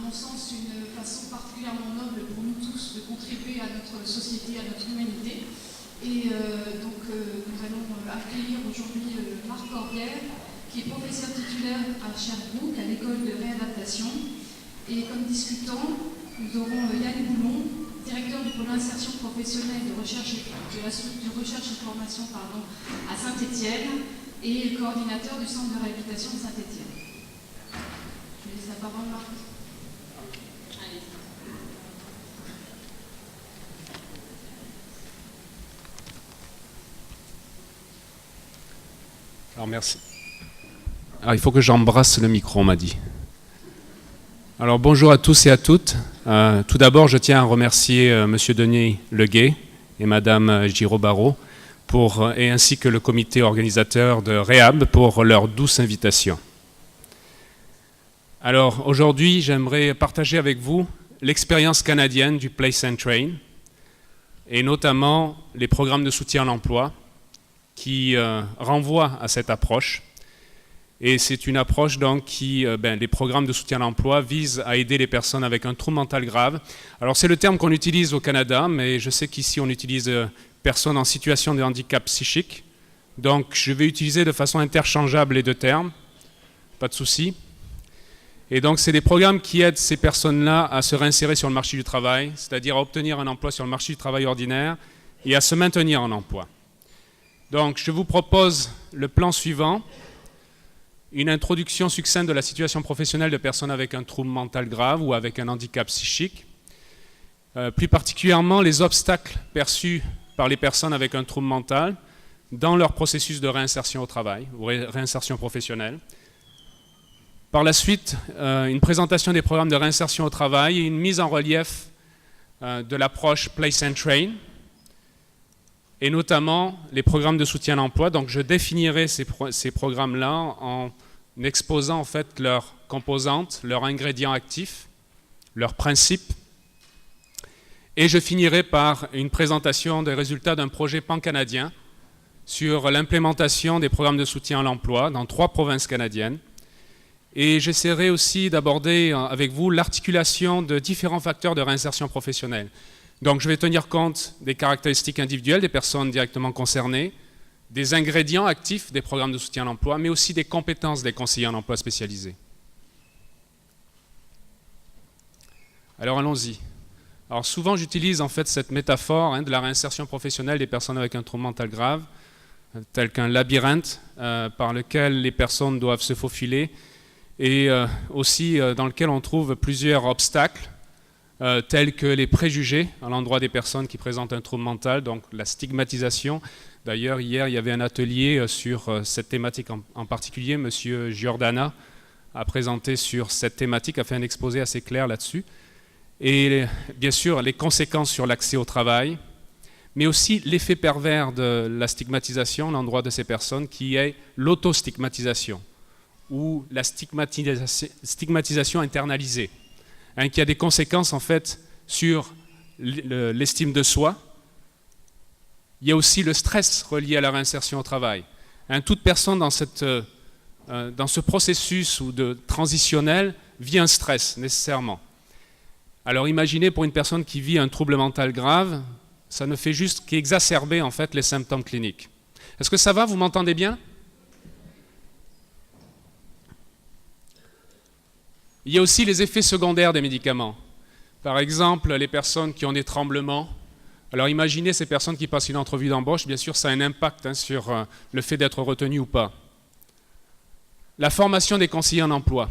mon sens, une façon particulièrement noble pour nous tous de contribuer à notre société, à notre humanité. Et donc nous allons accueillir aujourd'hui Marc Corbière, qui est professeur titulaire à Sherbrooke, à l'école de réadaptation. Et comme discutant, nous aurons Yann Boulon, directeur du pôle insertion professionnelle de la structure recherche et formation à Saint-Étienne, et coordinateur du centre de réhabilitation de Saint-Étienne. Je laisse la parole, Marc. Allez. Alors merci. Alors il faut que j'embrasse le micro, on m'a dit. Alors bonjour à tous et à toutes. Tout d'abord, je tiens à remercier Monsieur Denis Leguet et Madame Giraud-Barrault et ainsi que le comité organisateur de Réhab pour leur douce invitation. Alors aujourd'hui, j'aimerais partager avec vous l'expérience canadienne du Place and Train et notamment les programmes de soutien à l'emploi qui renvoient à cette approche. Et c'est une approche donc qui, les programmes de soutien à l'emploi visent à aider les personnes avec un trouble mental grave. Alors c'est le terme qu'on utilise au Canada, mais je sais qu'ici on utilise personnes en situation de handicap psychique. Donc je vais utiliser de façon interchangeable les deux termes, pas de souci. Et donc c'est des programmes qui aident ces personnes-là à se réinsérer sur le marché du travail, c'est-à-dire à obtenir un emploi sur le marché du travail ordinaire et à se maintenir en emploi. Donc je vous propose le plan suivant. Une introduction succincte de la situation professionnelle de personnes avec un trouble mental grave ou avec un handicap psychique. Plus particulièrement, les obstacles perçus par les personnes avec un trouble mental dans leur processus de réinsertion au travail ou réinsertion professionnelle. Par la suite, une présentation des programmes de réinsertion au travail et une mise en relief de l'approche Place and Train, et notamment les programmes de soutien à l'emploi. Donc je définirai ces programmes-là en exposant en fait leurs composantes, leurs ingrédients actifs, leurs principes. Et je finirai par une présentation des résultats d'un projet pan-canadien sur l'implémentation des programmes de soutien à l'emploi dans 3 provinces canadiennes. Et j'essaierai aussi d'aborder avec vous l'articulation de différents facteurs de réinsertion professionnelle. Donc je vais tenir compte des caractéristiques individuelles des personnes directement concernées, des ingrédients actifs des programmes de soutien à l'emploi, mais aussi des compétences des conseillers en emploi spécialisés. Alors allons-y. Alors souvent j'utilise en fait cette métaphore de la réinsertion professionnelle des personnes avec un trouble mental grave, tel qu'un labyrinthe par lequel les personnes doivent se faufiler et aussi dans lequel on trouve plusieurs obstacles, tels que les préjugés à l'endroit des personnes qui présentent un trouble mental, donc la stigmatisation. D'ailleurs, hier, il y avait un atelier sur cette thématique en particulier. Monsieur Giordana a présenté sur cette thématique, a fait un exposé assez clair là-dessus. Et bien sûr, les conséquences sur l'accès au travail, mais aussi l'effet pervers de la stigmatisation à l'endroit de ces personnes, qui est l'autostigmatisation ou la stigmatisation internalisée. Qui a des conséquences en fait sur l'estime de soi. Il y a aussi le stress relié à la réinsertion au travail. Toute personne dans ce processus transitionnel vit un stress nécessairement. Alors imaginez pour une personne qui vit un trouble mental grave, ça ne fait juste qu'exacerber en fait les symptômes cliniques. Est-ce que ça va? Vous m'entendez bien? Il y a aussi les effets secondaires des médicaments. Par exemple, les personnes qui ont des tremblements. Alors imaginez ces personnes qui passent une entrevue d'embauche, bien sûr ça a un impact sur le fait d'être retenu ou pas. La formation des conseillers en emploi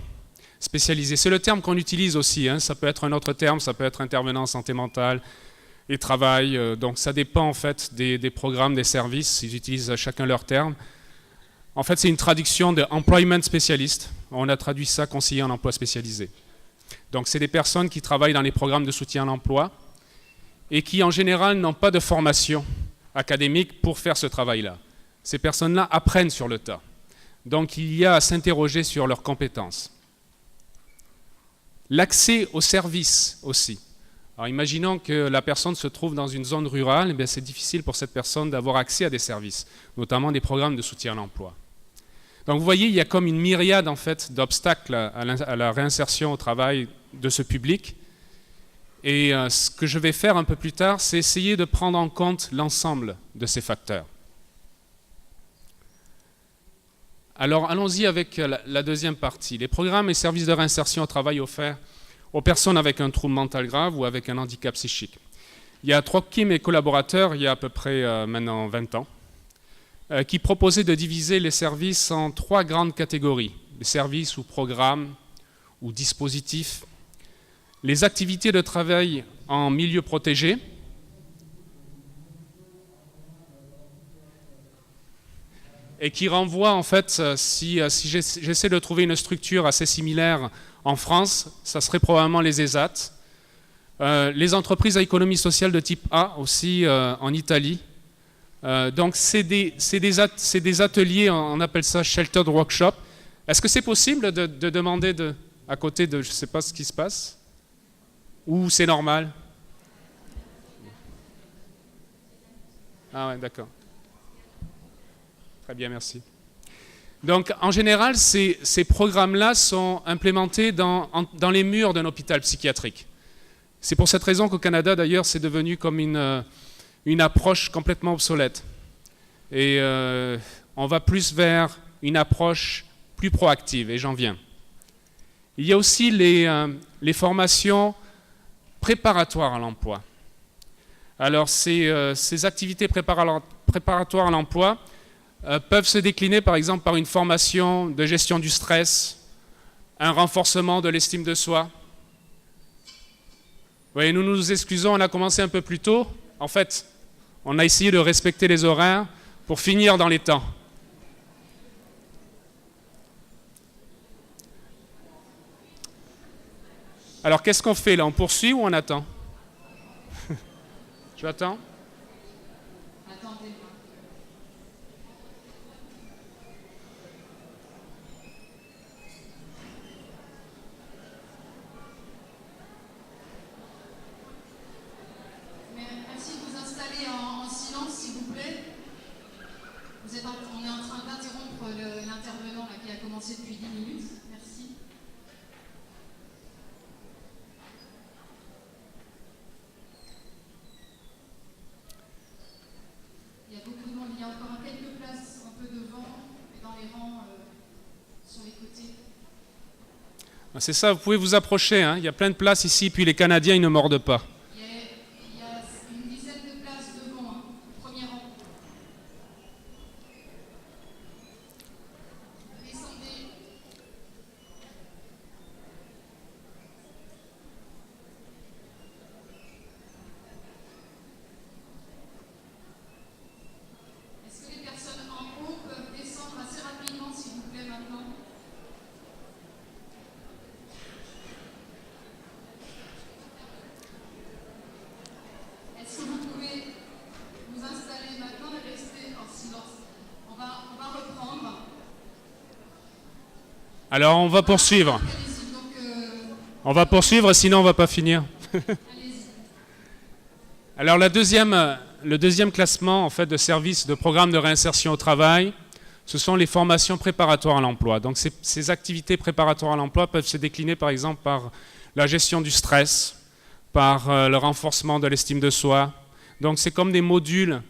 spécialisés, c'est le terme qu'on utilise aussi, ça peut être un autre terme, ça peut être intervenant en santé mentale et travail, donc ça dépend en fait des programmes, des services, ils utilisent chacun leur terme. En fait, c'est une traduction de employment specialist. On a traduit ça conseiller en emploi spécialisé. Donc, c'est des personnes qui travaillent dans les programmes de soutien à l'emploi et qui, en général, n'ont pas de formation académique pour faire ce travail-là. Ces personnes-là apprennent sur le tas. Donc, il y a à s'interroger sur leurs compétences. L'accès aux services aussi. Alors, imaginons que la personne se trouve dans une zone rurale, c'est difficile pour cette personne d'avoir accès à des services, notamment des programmes de soutien à l'emploi. Donc vous voyez, il y a comme une myriade en fait d'obstacles à la réinsertion au travail de ce public. Et ce que je vais faire un peu plus tard, c'est essayer de prendre en compte l'ensemble de ces facteurs. Alors allons-y avec la deuxième partie. Les programmes et services de réinsertion au travail offerts aux personnes avec un trouble mental grave ou avec un handicap psychique. Il y a Trocky, mes collaborateurs, il y a à peu près maintenant 20 ans, qui proposaient de diviser les services en 3 grandes catégories. Les services ou programmes ou dispositifs, les activités de travail en milieu protégé, et qui renvoie en fait, si j'essaie de trouver une structure assez similaire en France, ça serait probablement les ESAT. Les entreprises à économie sociale de type A aussi en Italie. Donc c'est des ateliers, on appelle ça sheltered workshop. Est-ce que c'est possible de demander à côté de, je ne sais pas ce qui se passe, ou c'est normal? Ah ouais, d'accord. Très bien, merci. Donc, en général, ces programmes-là sont implémentés dans les murs d'un hôpital psychiatrique. C'est pour cette raison qu'au Canada, d'ailleurs, c'est devenu comme une approche complètement obsolète. Et on va plus vers une approche plus proactive, et j'en viens. Il y a aussi les formations préparatoires à l'emploi. Alors, ces activités préparatoires à l'emploi peuvent se décliner par exemple par une formation de gestion du stress, un renforcement de l'estime de soi. Oui, nous nous excusons, on a commencé un peu plus tôt. En fait, on a essayé de respecter les horaires pour finir dans les temps. Alors qu'est-ce qu'on fait là? On poursuit ou on attend? Tu attends? On est en train d'interrompre l'intervenant qui a commencé depuis 10 minutes. Merci. Il y a beaucoup de monde. Il y a encore quelques places un peu devant et dans les rangs sur les côtés. C'est ça, vous pouvez vous approcher. Hein. Il y a plein de places ici, puis les Canadiens, ils ne mordent pas. Il y a une dizaine de places devant, hein, au premier rang. Alors on va poursuivre. On va poursuivre, sinon on ne va pas finir. Alors le deuxième classement en fait, de services de programmes de réinsertion au travail, ce sont les formations préparatoires à l'emploi. Donc ces activités préparatoires à l'emploi peuvent se décliner par exemple par la gestion du stress, par le renforcement de l'estime de soi. Donc c'est comme des modules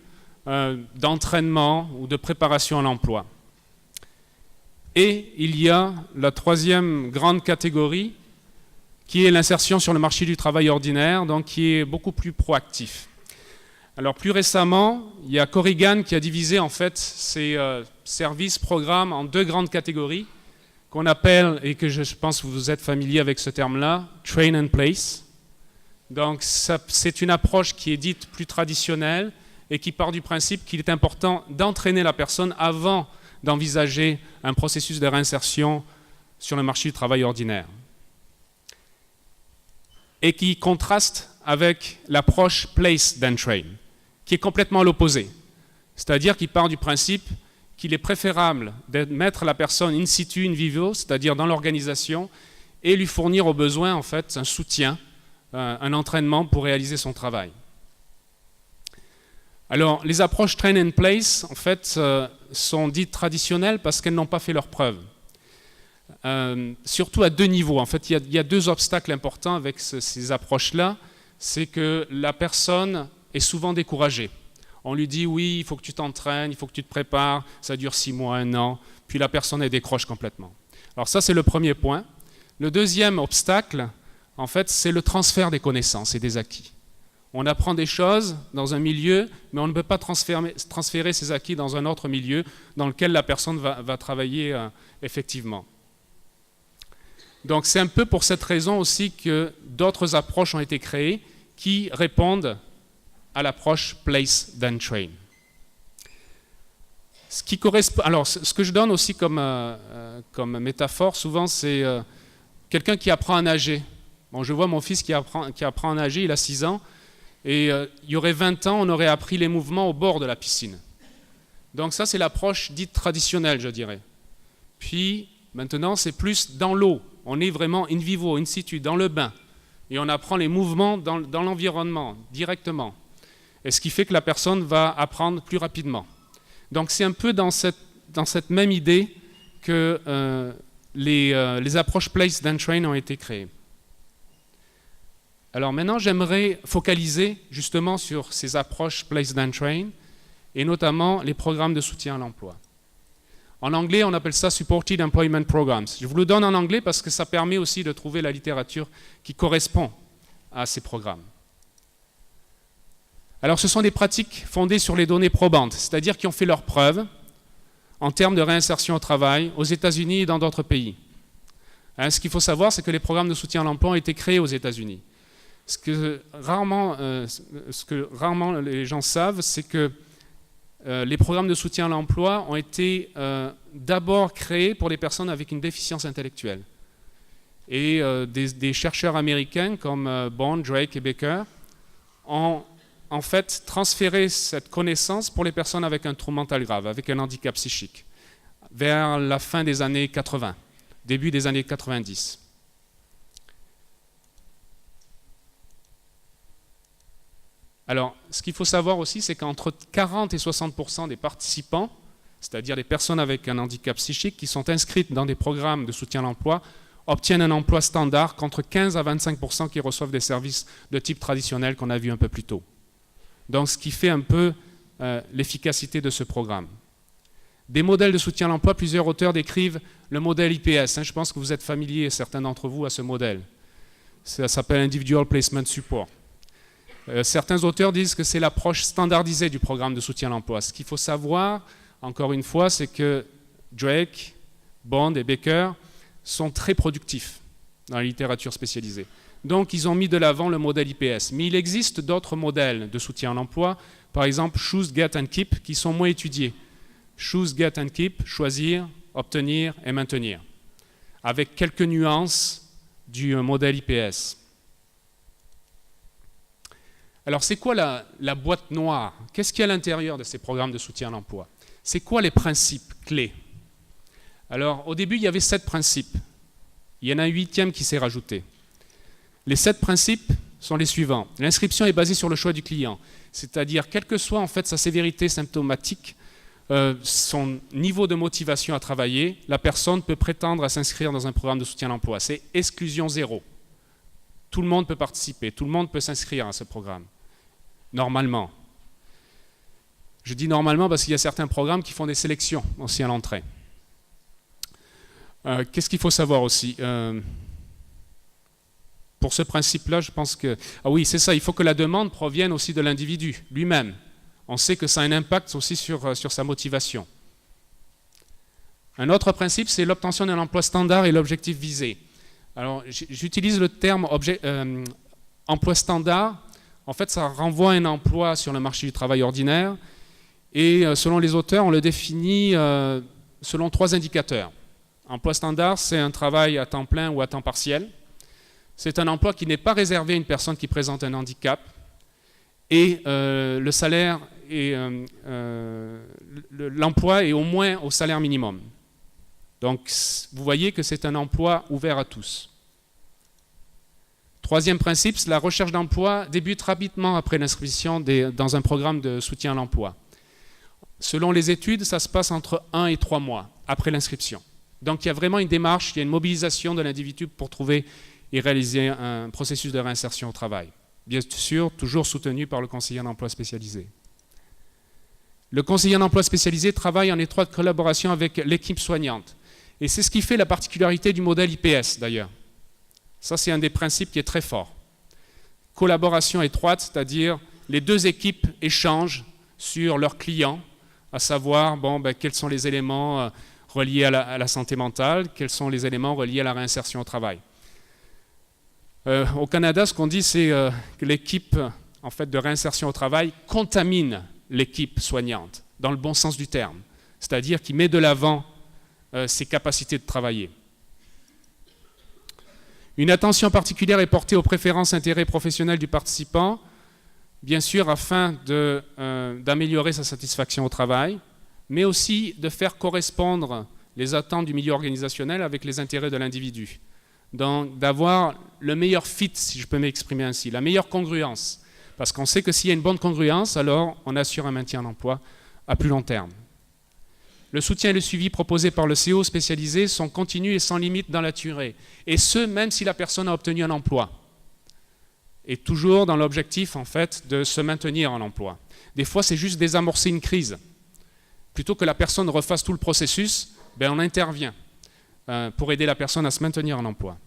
d'entraînement ou de préparation à l'emploi. Et il y a la troisième grande catégorie qui est l'insertion sur le marché du travail ordinaire, donc qui est beaucoup plus proactif. Alors plus récemment, il y a Corrigan qui a divisé en fait ces services, programmes en 2 grandes catégories qu'on appelle, et que je pense que vous êtes familier avec ce terme-là, Train and Place. Donc c'est une approche qui est dite plus traditionnelle et qui part du principe qu'il est important d'entraîner la personne avant d'envisager un processus de réinsertion sur le marché du travail ordinaire. Et qui contraste avec l'approche Place then Train, qui est complètement l'opposé. C'est-à-dire qu'il part du principe qu'il est préférable de mettre la personne in situ, in vivo, c'est-à-dire dans l'organisation, et lui fournir au besoin en fait, un soutien, un entraînement pour réaliser son travail. Alors, les approches Train and Place, en fait, sont dites traditionnelles parce qu'elles n'ont pas fait leurs preuves. surtout à deux niveaux. En fait, il y a deux obstacles importants avec ces approches-là. C'est que la personne est souvent découragée. On lui dit oui, il faut que tu t'entraînes, il faut que tu te prépares, ça dure 6 mois, 1 an, puis la personne elle décroche complètement. Alors ça, c'est le premier point. Le deuxième obstacle, en fait, c'est le transfert des connaissances et des acquis. On apprend des choses dans un milieu, mais on ne peut pas transférer ces acquis dans un autre milieu dans lequel la personne va travailler effectivement. Donc c'est un peu pour cette raison aussi que d'autres approches ont été créées qui répondent à l'approche Place then Train. Ce qui correspond, alors ce que je donne aussi comme métaphore souvent, c'est quelqu'un qui apprend à nager. Bon, je vois mon fils qui apprend à nager, il a 6 ans, et il y aurait 20 ans, on aurait appris les mouvements au bord de la piscine. Donc ça, c'est l'approche dite traditionnelle, je dirais. Puis maintenant, c'est plus dans l'eau. On est vraiment in vivo, in situ, dans le bain. Et on apprend les mouvements dans l'environnement, directement. Et ce qui fait que la personne va apprendre plus rapidement. Donc c'est un peu dans cette même idée que les approches Place then Train ont été créées. Alors maintenant, j'aimerais focaliser justement sur ces approches Place then Train et notamment les programmes de soutien à l'emploi. En anglais, on appelle ça Supported Employment Programs. Je vous le donne en anglais parce que ça permet aussi de trouver la littérature qui correspond à ces programmes. Alors ce sont des pratiques fondées sur les données probantes, c'est-à-dire qui ont fait leurs preuves en termes de réinsertion au travail aux États-Unis et dans d'autres pays. Ce qu'il faut savoir, c'est que les programmes de soutien à l'emploi ont été créés aux États-Unis. Ce que rarement les gens savent, c'est que les programmes de soutien à l'emploi ont été d'abord créés pour les personnes avec une déficience intellectuelle. Et des chercheurs américains comme Bond, Drake et Baker ont en fait transféré cette connaissance pour les personnes avec un trouble mental grave, avec un handicap psychique, vers la fin des années 80, début des années 90. Alors, ce qu'il faut savoir aussi, c'est qu'entre 40 et 60% des participants, c'est-à-dire les personnes avec un handicap psychique qui sont inscrites dans des programmes de soutien à l'emploi, obtiennent un emploi standard qu'entre 15 à 25% qui reçoivent des services de type traditionnel qu'on a vu un peu plus tôt. Donc, ce qui fait un peu l'efficacité de ce programme. Des modèles de soutien à l'emploi, plusieurs auteurs décrivent le modèle IPS. Je pense que vous êtes familiers, certains d'entre vous, à ce modèle. Ça s'appelle Individual Placement Support. Certains auteurs disent que c'est l'approche standardisée du programme de soutien à l'emploi. Ce qu'il faut savoir, encore une fois, c'est que Drake, Bond et Baker sont très productifs dans la littérature spécialisée. Donc, ils ont mis de l'avant le modèle IPS. Mais il existe d'autres modèles de soutien à l'emploi, par exemple Choose, Get and Keep, qui sont moins étudiés. Choose, Get and Keep, choisir, obtenir et maintenir, avec quelques nuances du modèle IPS. Alors, c'est quoi la boîte noire? Qu'est-ce qu'il y a à l'intérieur de ces programmes de soutien à l'emploi? C'est quoi les principes clés? Alors, au début, il y avait 7 principes. Il y en a un 8e qui s'est rajouté. Les 7 principes sont les suivants. L'inscription est basée sur le choix du client, c'est-à-dire, quelle que soit en fait sa sévérité symptomatique, son niveau de motivation à travailler, la personne peut prétendre à s'inscrire dans un programme de soutien à l'emploi. C'est exclusion zéro. Tout le monde peut participer, tout le monde peut s'inscrire à ce programme. Normalement. Je dis normalement parce qu'il y a certains programmes qui font des sélections aussi à l'entrée. Qu'est-ce qu'il faut savoir aussi? Pour ce principe-là, je pense que... Ah oui, c'est ça, il faut que la demande provienne aussi de l'individu lui-même. On sait que ça a un impact aussi sur sa motivation. Un autre principe, c'est l'obtention d'un emploi standard et l'objectif visé. Alors, j'utilise le terme emploi standard. En fait, ça renvoie à un emploi sur le marché du travail ordinaire. Et selon les auteurs, on le définit selon 3 indicateurs. Emploi standard, c'est un travail à temps plein ou à temps partiel. C'est un emploi qui n'est pas réservé à une personne qui présente un handicap. Et le salaire et l'emploi est au moins au salaire minimum. Donc, vous voyez que c'est un emploi ouvert à tous. 3e principe, la recherche d'emploi débute rapidement après l'inscription dans un programme de soutien à l'emploi. Selon les études, ça se passe entre 1 et 3 mois après l'inscription. Donc il y a vraiment une démarche, il y a une mobilisation de l'individu pour trouver et réaliser un processus de réinsertion au travail. Bien sûr, toujours soutenu par le conseiller en emploi spécialisé. Le conseiller en emploi spécialisé travaille en étroite collaboration avec l'équipe soignante. Et c'est ce qui fait la particularité du modèle IPS d'ailleurs. Ça, c'est un des principes qui est très fort. Collaboration étroite, c'est-à-dire les deux équipes échangent sur leurs clients, à savoir quels sont les éléments reliés à la santé mentale, quels sont les éléments reliés à la réinsertion au travail. Au Canada, ce qu'on dit, c'est que l'équipe en fait, de réinsertion au travail contamine l'équipe soignante, dans le bon sens du terme, c'est-à-dire qu'il met de l'avant ses capacités de travailler. Une attention particulière est portée aux préférences intérêts professionnels du participant, bien sûr afin d'améliorer sa satisfaction au travail, mais aussi de faire correspondre les attentes du milieu organisationnel avec les intérêts de l'individu. Donc d'avoir le meilleur fit, si je peux m'exprimer ainsi, la meilleure congruence. Parce qu'on sait que s'il y a une bonne congruence, alors on assure un maintien en emploi à plus long terme. Le soutien et le suivi proposés par le CO spécialisé sont continus et sans limite dans la durée. Et ce, même si la personne a obtenu un emploi. Et toujours dans l'objectif, en fait, de se maintenir en emploi. Des fois, c'est juste désamorcer une crise. Plutôt que la personne refasse tout le processus, on intervient pour aider la personne à se maintenir en emploi.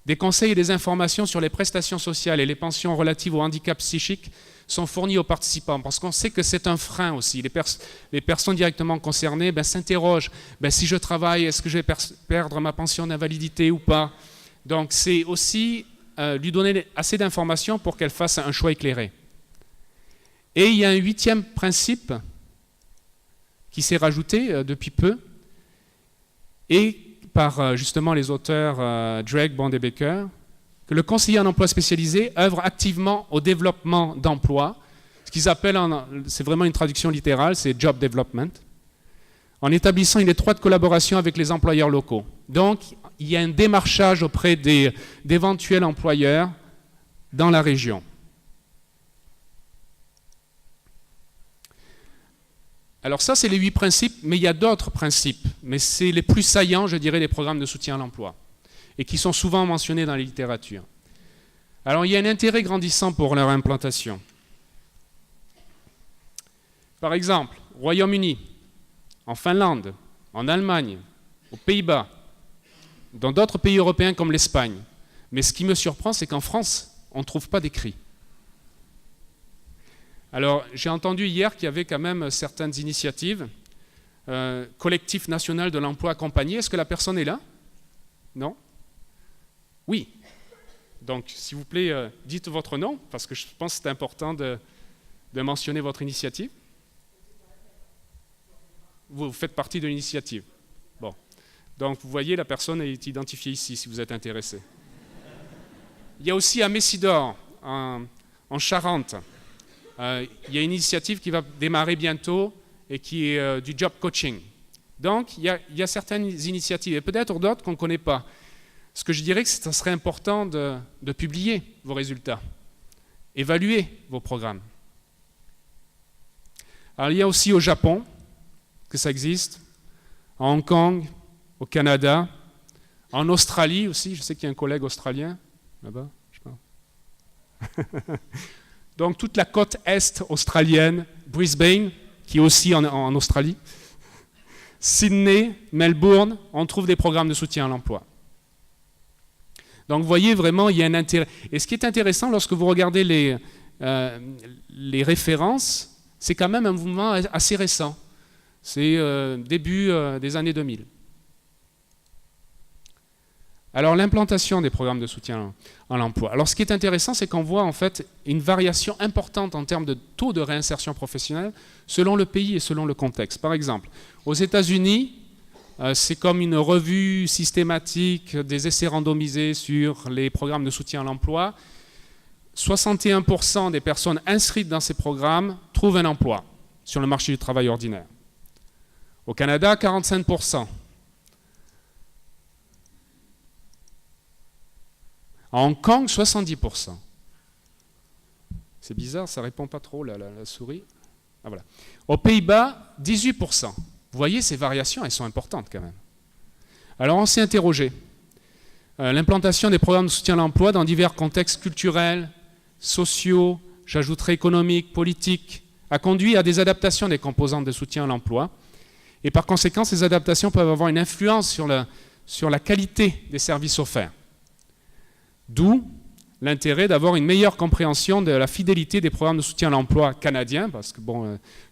Des conseils et des informations sur les prestations sociales et les pensions relatives au handicap psychique sont fournis aux participants, parce qu'on sait que c'est un frein aussi. Les personnes directement concernées s'interrogent, si je travaille, est-ce que je vais perdre ma pension d'invalidité ou pas? Donc c'est aussi lui donner assez d'informations pour qu'elle fasse un choix éclairé. Et il y a un 8e principe qui s'est rajouté depuis peu, et par justement les auteurs Drake, Bond et Baker, que le conseiller en emploi spécialisé œuvre activement au développement d'emplois, ce qu'ils appellent, c'est vraiment une traduction littérale, c'est job development, en établissant une étroite collaboration avec les employeurs locaux. Donc, il y a un démarchage auprès d'éventuels employeurs dans la région. Alors ça, c'est les 8 principes, mais il y a d'autres principes, mais c'est les plus saillants, je dirais, des programmes de soutien à l'emploi, et qui sont souvent mentionnés dans les littératures. Alors il y a un intérêt grandissant pour leur implantation. Par exemple, au Royaume-Uni, en Finlande, en Allemagne, aux Pays-Bas, dans d'autres pays européens comme l'Espagne. Mais ce qui me surprend, c'est qu'en France, on ne trouve pas d'écrit. Alors, j'ai entendu hier qu'il y avait quand même certaines initiatives. Collectif national de l'emploi accompagné. Est-ce que la personne est là? Non? Oui. Donc, s'il vous plaît, dites votre nom, parce que je pense que c'est important de mentionner votre initiative. Vous faites partie de l'initiative. Bon. Donc, vous voyez, la personne est identifiée ici, si vous êtes intéressé. Il y a aussi à Messidor, en Charente, il y a une initiative qui va démarrer bientôt et qui est du job coaching. Donc, il y a certaines initiatives, et peut-être d'autres qu'on ne connaît pas. Ce que je dirais que ça serait important de publier vos résultats, évaluer vos programmes. Alors, il y a aussi au Japon que ça existe, à Hong Kong, au Canada, en Australie aussi. Je sais qu'il y a un collègue australien là-bas, je pense. Donc toute la côte est australienne, Brisbane, qui est aussi en Australie, Sydney, Melbourne, on trouve des programmes de soutien à l'emploi. Donc vous voyez vraiment, il y a un intérêt. Et ce qui est intéressant lorsque vous regardez les références, c'est quand même un mouvement assez récent. C'est début des années 2000. Alors l'implantation des programmes de soutien à l'emploi. Alors ce qui est intéressant, c'est qu'on voit en fait une variation importante en termes de taux de réinsertion professionnelle selon le pays et selon le contexte. Par exemple, aux États-Unis, c'est comme une revue systématique des essais randomisés sur les programmes de soutien à l'emploi. 61% des personnes inscrites dans ces programmes trouvent un emploi sur le marché du travail ordinaire. Au Canada, 45%. À Hong Kong, 70%. C'est bizarre, ça ne répond pas trop la souris. Ah, voilà. Aux Pays-Bas, 18%. Vous voyez, ces variations, elles sont importantes quand même. Alors on s'est interrogé. L'implantation des programmes de soutien à l'emploi dans divers contextes culturels, sociaux, j'ajouterai économiques, politiques, a conduit à des adaptations des composantes de soutien à l'emploi. Et par conséquent, ces adaptations peuvent avoir une influence sur la qualité des services offerts. D'où l'intérêt d'avoir une meilleure compréhension de la fidélité des programmes de soutien à l'emploi canadiens, parce que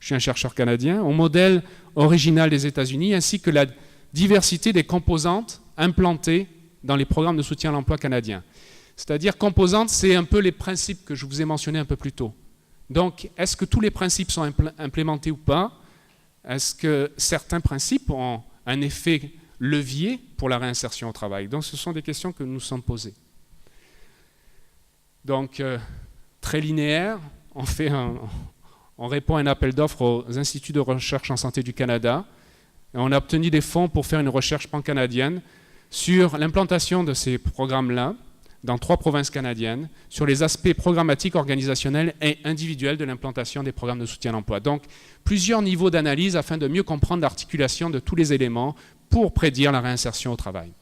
je suis un chercheur canadien, au modèle original des États-Unis, ainsi que la diversité des composantes implantées dans les programmes de soutien à l'emploi canadiens. C'est-à-dire composantes, c'est un peu les principes que je vous ai mentionnés un peu plus tôt. Donc, est-ce que tous les principes sont implémentés ou pas? Est-ce que certains principes ont un effet levier pour la réinsertion au travail? Donc, ce sont des questions que nous nous sommes posées. Donc, très linéaire, on répond à un appel d'offres aux instituts de recherche en santé du Canada. Et on a obtenu des fonds pour faire une recherche pan-canadienne sur l'implantation de ces programmes-là dans 3 provinces canadiennes, sur les aspects programmatiques, organisationnels et individuels de l'implantation des programmes de soutien à l'emploi. Donc, plusieurs niveaux d'analyse afin de mieux comprendre l'articulation de tous les éléments pour prédire la réinsertion au travail.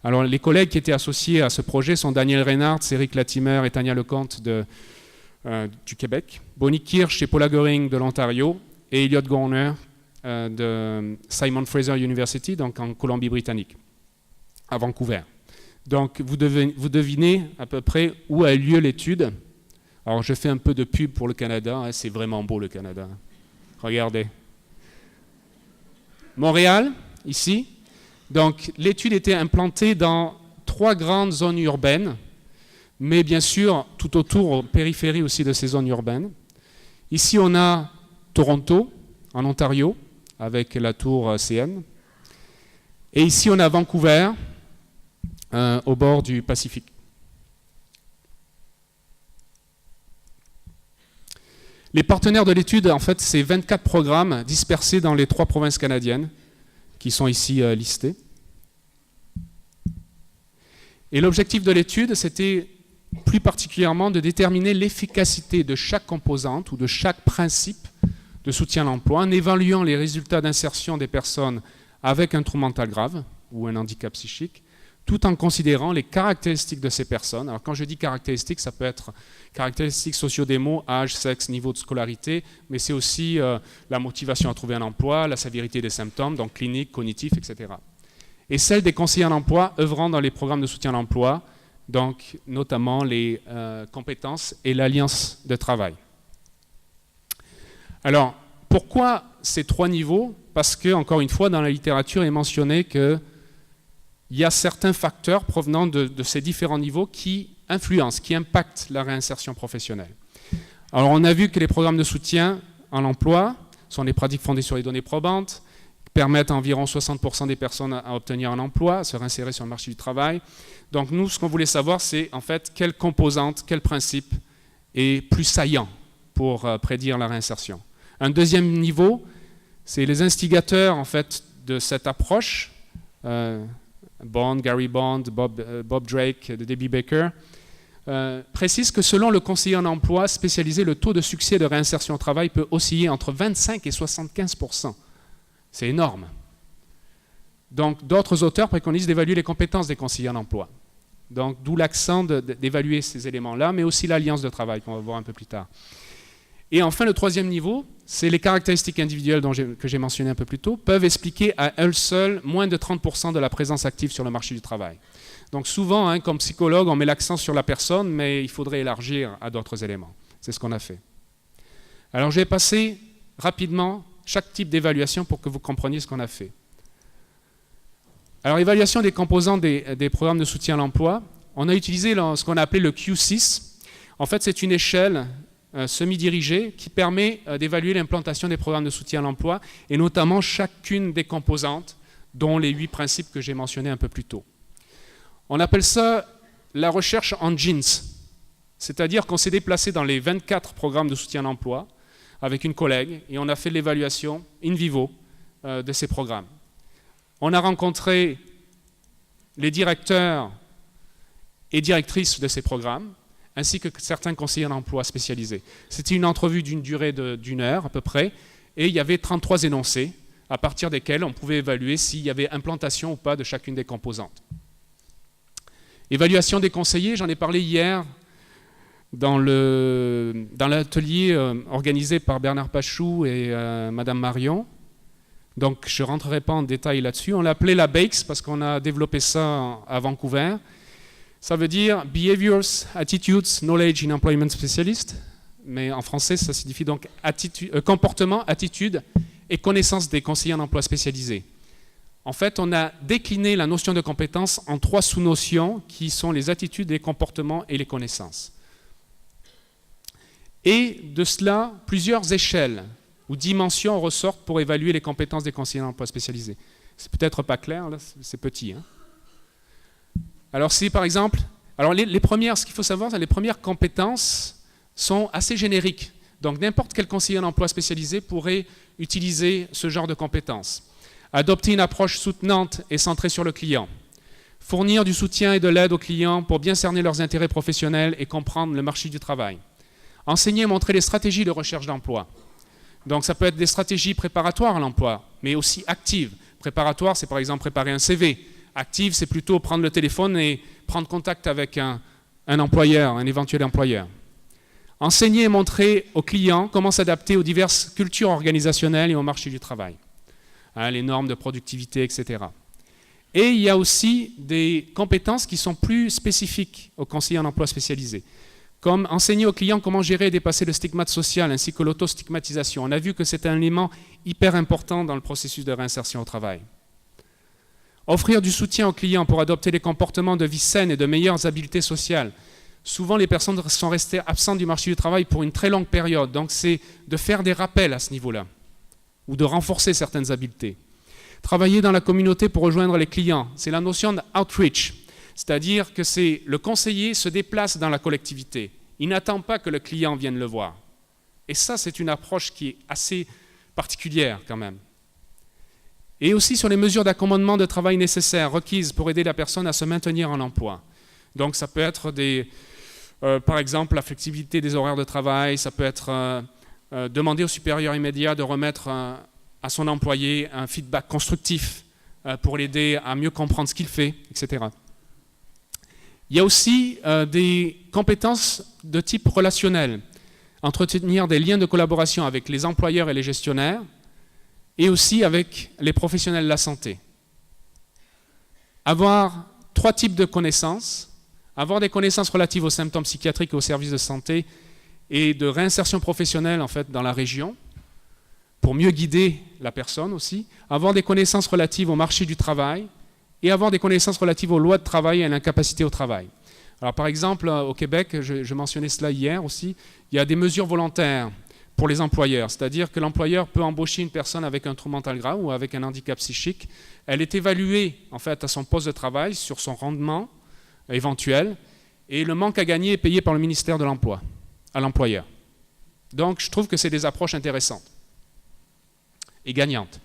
Alors, les collègues qui étaient associés à ce projet sont Daniel Reynard, Eric Latimer et Tania Lecomte du Québec, Bonnie Kirsch et Paula Goering de l'Ontario et Elliot Gorner de Simon Fraser University, donc en Colombie-Britannique, à Vancouver. Donc, vous devinez à peu près où a eu lieu l'étude. Alors, je fais un peu de pub pour le Canada. Hein, c'est vraiment beau, le Canada. Regardez. Montréal, ici. Donc, l'étude était implantée dans 3 grandes zones urbaines, mais bien sûr, tout autour, aux périphéries aussi de ces zones urbaines. Ici, on a Toronto, en Ontario, avec la tour CN. Et ici, on a Vancouver, au bord du Pacifique. Les partenaires de l'étude, en fait, c'est 24 programmes dispersés dans les 3 provinces canadiennes, qui sont ici listés. Et l'objectif de l'étude, c'était plus particulièrement de déterminer l'efficacité de chaque composante ou de chaque principe de soutien à l'emploi en évaluant les résultats d'insertion des personnes avec un trouble mental grave ou un handicap psychique, tout en considérant les caractéristiques de ces personnes. Alors quand je dis caractéristiques, ça peut être caractéristiques socio-démo, âge, sexe, niveau de scolarité, mais c'est aussi la motivation à trouver un emploi, la sévérité des symptômes, donc cliniques, cognitifs, etc. Et celle des conseillers en emploi œuvrant dans les programmes de soutien à l'emploi, donc notamment les compétences et l'alliance de travail. Alors, pourquoi ces 3 niveaux? Parce que, encore une fois, dans la littérature, il est mentionné qu'il y a certains facteurs provenant de ces différents niveaux qui influencent, qui impactent la réinsertion professionnelle. Alors, on a vu que les programmes de soutien à l'emploi sont des pratiques fondées sur les données probantes, permettent à environ 60% des personnes à obtenir un emploi, à se réinsérer sur le marché du travail. Donc nous, ce qu'on voulait savoir, c'est en fait quelle composante, quel principe est plus saillant pour prédire la réinsertion. Un deuxième niveau, c'est les instigateurs en fait de cette approche, Gary Bond, Bob Drake, Debbie Baker, précisent que selon le conseiller en emploi spécialisé, le taux de succès de réinsertion au travail peut osciller entre 25 et 75%. C'est énorme. Donc, d'autres auteurs préconisent d'évaluer les compétences des conseillers en emploi. Donc, d'où l'accent d'évaluer ces éléments-là, mais aussi l'alliance de travail, qu'on va voir un peu plus tard. Et enfin, le 3e niveau, c'est les caractéristiques individuelles que j'ai mentionnées un peu plus tôt, peuvent expliquer à elles seules moins de 30% de la présence active sur le marché du travail. Donc, souvent, comme psychologue, on met l'accent sur la personne, mais il faudrait élargir à d'autres éléments. C'est ce qu'on a fait. Alors, je vais passer rapidement chaque type d'évaluation pour que vous compreniez ce qu'on a fait. Alors, évaluation des composants des programmes de soutien à l'emploi. On a utilisé ce qu'on a appelé le Q6. En fait, c'est une échelle semi-dirigée qui permet d'évaluer l'implantation des programmes de soutien à l'emploi et notamment chacune des composantes, dont les 8 principes que j'ai mentionnés un peu plus tôt. On appelle ça la recherche en jeans, c'est-à-dire qu'on s'est déplacé dans les 24 programmes de soutien à l'emploi avec une collègue et on a fait l'évaluation in vivo de ces programmes. On a rencontré les directeurs et directrices de ces programmes, ainsi que certains conseillers en emploi spécialisés. C'était une entrevue d'une durée d'1 heure à peu près, et il y avait 33 énoncés à partir desquels on pouvait évaluer s'il y avait implantation ou pas de chacune des composantes. Évaluation des conseillers, j'en ai parlé hier dans l'atelier organisé par Bernard Pachou et Madame Marion. Donc je ne rentrerai pas en détail là-dessus. On l'a appelé la BAKES parce qu'on a développé ça à Vancouver. Ça veut dire Behaviors, Attitudes, Knowledge in Employment Specialist. Mais en français, ça signifie donc comportement, attitude et connaissance des conseillers en emploi spécialisé. En fait, on a décliné la notion de compétence en 3 sous-notions qui sont les attitudes, les comportements et les connaissances. Et de cela, plusieurs échelles ou dimensions ressortent pour évaluer les compétences des conseillers en emploi spécialisé. C'est peut-être pas clair, là, c'est petit. Hein. Alors, si par exemple, alors les premières, ce qu'il faut savoir, c'est que les premières compétences sont assez génériques. Donc, n'importe quel conseiller en emploi spécialisé pourrait utiliser ce genre de compétences. Adopter une approche soutenante et centrée sur le client. Fournir du soutien et de l'aide aux clients pour bien cerner leurs intérêts professionnels et comprendre le marché du travail. Enseigner et montrer les stratégies de recherche d'emploi. Donc, ça peut être des stratégies préparatoires à l'emploi, mais aussi actives. Préparatoire, c'est par exemple préparer un CV. Active, c'est plutôt prendre le téléphone et prendre contact avec un employeur, un éventuel employeur. Enseigner et montrer aux clients comment s'adapter aux diverses cultures organisationnelles et au marché du travail. Hein, les normes de productivité, etc. Et il y a aussi des compétences qui sont plus spécifiques aux conseillers en emploi spécialisé, comme enseigner aux clients comment gérer et dépasser le stigmate social ainsi que l'autostigmatisation. On a vu que c'est un élément hyper important dans le processus de réinsertion au travail. Offrir du soutien aux clients pour adopter des comportements de vie saine et de meilleures habiletés sociales. Souvent, les personnes sont restées absentes du marché du travail pour une très longue période. Donc, c'est de faire des rappels à ce niveau-là ou de renforcer certaines habiletés. Travailler dans la communauté pour rejoindre les clients. C'est la notion d'outreach, c'est-à-dire que le conseiller se déplace dans la collectivité. Il n'attend pas que le client vienne le voir. Et ça, c'est une approche qui est assez particulière quand même. Et aussi sur les mesures d'accommodement de travail nécessaires, requises pour aider la personne à se maintenir en emploi. Donc ça peut être par exemple la flexibilité des horaires de travail, ça peut être demander au supérieur immédiat de remettre à son employé un feedback constructif pour l'aider à mieux comprendre ce qu'il fait, etc. Il y a aussi des compétences de type relationnel, entretenir des liens de collaboration avec les employeurs et les gestionnaires, et aussi avec les professionnels de la santé. Avoir 3 types de connaissances, avoir des connaissances relatives aux symptômes psychiatriques et aux services de santé et de réinsertion professionnelle en fait, dans la région, pour mieux guider la personne aussi, avoir des connaissances relatives au marché du travail et avoir des connaissances relatives aux lois de travail et à l'incapacité au travail. Alors par exemple, au Québec, je mentionnais cela hier aussi, il y a des mesures volontaires pour les employeurs, c'est-à-dire que l'employeur peut embaucher une personne avec un trouble mental grave ou avec un handicap psychique. Elle est évaluée en fait à son poste de travail sur son rendement éventuel et le manque à gagner est payé par le ministère de l'Emploi à l'employeur. Donc je trouve que c'est des approches intéressantes et gagnantes.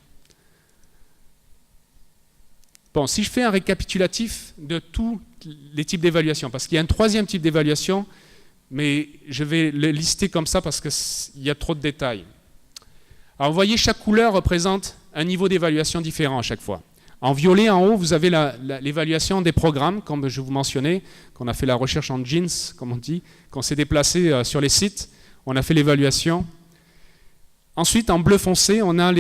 Bon, si je fais un récapitulatif de tous les types d'évaluation, parce qu'il y a un 3e type d'évaluation, mais je vais le lister comme ça parce qu'il y a trop de détails. Alors vous voyez, chaque couleur représente un niveau d'évaluation différent à chaque fois. En violet, en haut, vous avez l'évaluation des programmes, comme je vous mentionnais, qu'on a fait la recherche en jeans, comme on dit, qu'on s'est déplacé sur les sites, on a fait l'évaluation. Ensuite, en bleu foncé, on a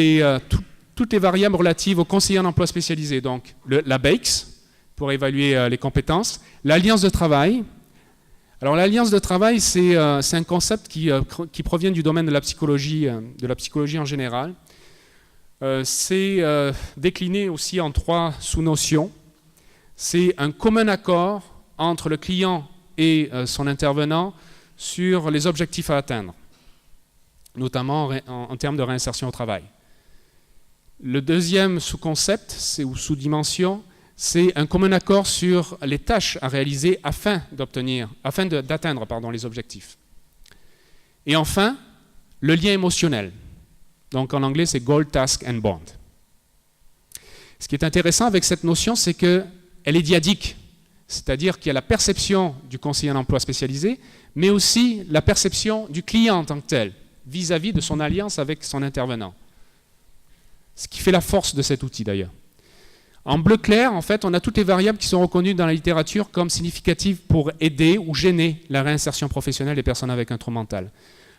toutes les variables relatives aux conseillers en emploi spécialisé. Donc la BAKES, pour évaluer les compétences, l'alliance de travail. Alors l'alliance de travail, c'est un concept qui provient du domaine de la psychologie en général. C'est décliné aussi en 3 sous-notions. C'est un commun accord entre le client et son intervenant sur les objectifs à atteindre, notamment en termes de réinsertion au travail. Le 2e sous-concept, ou sous-dimension, c'est un commun accord sur les tâches à réaliser afin d'atteindre les objectifs. Et enfin, le lien émotionnel. Donc en anglais, c'est Goal, Task and Bond. Ce qui est intéressant avec cette notion, c'est qu'elle est dyadique. C'est-à-dire qu'il y a la perception du conseiller en emploi spécialisé, mais aussi la perception du client en tant que tel, vis-à-vis de son alliance avec son intervenant. Ce qui fait la force de cet outil d'ailleurs. En bleu clair, en fait, on a toutes les variables qui sont reconnues dans la littérature comme significatives pour aider ou gêner la réinsertion professionnelle des personnes avec un trouble mental.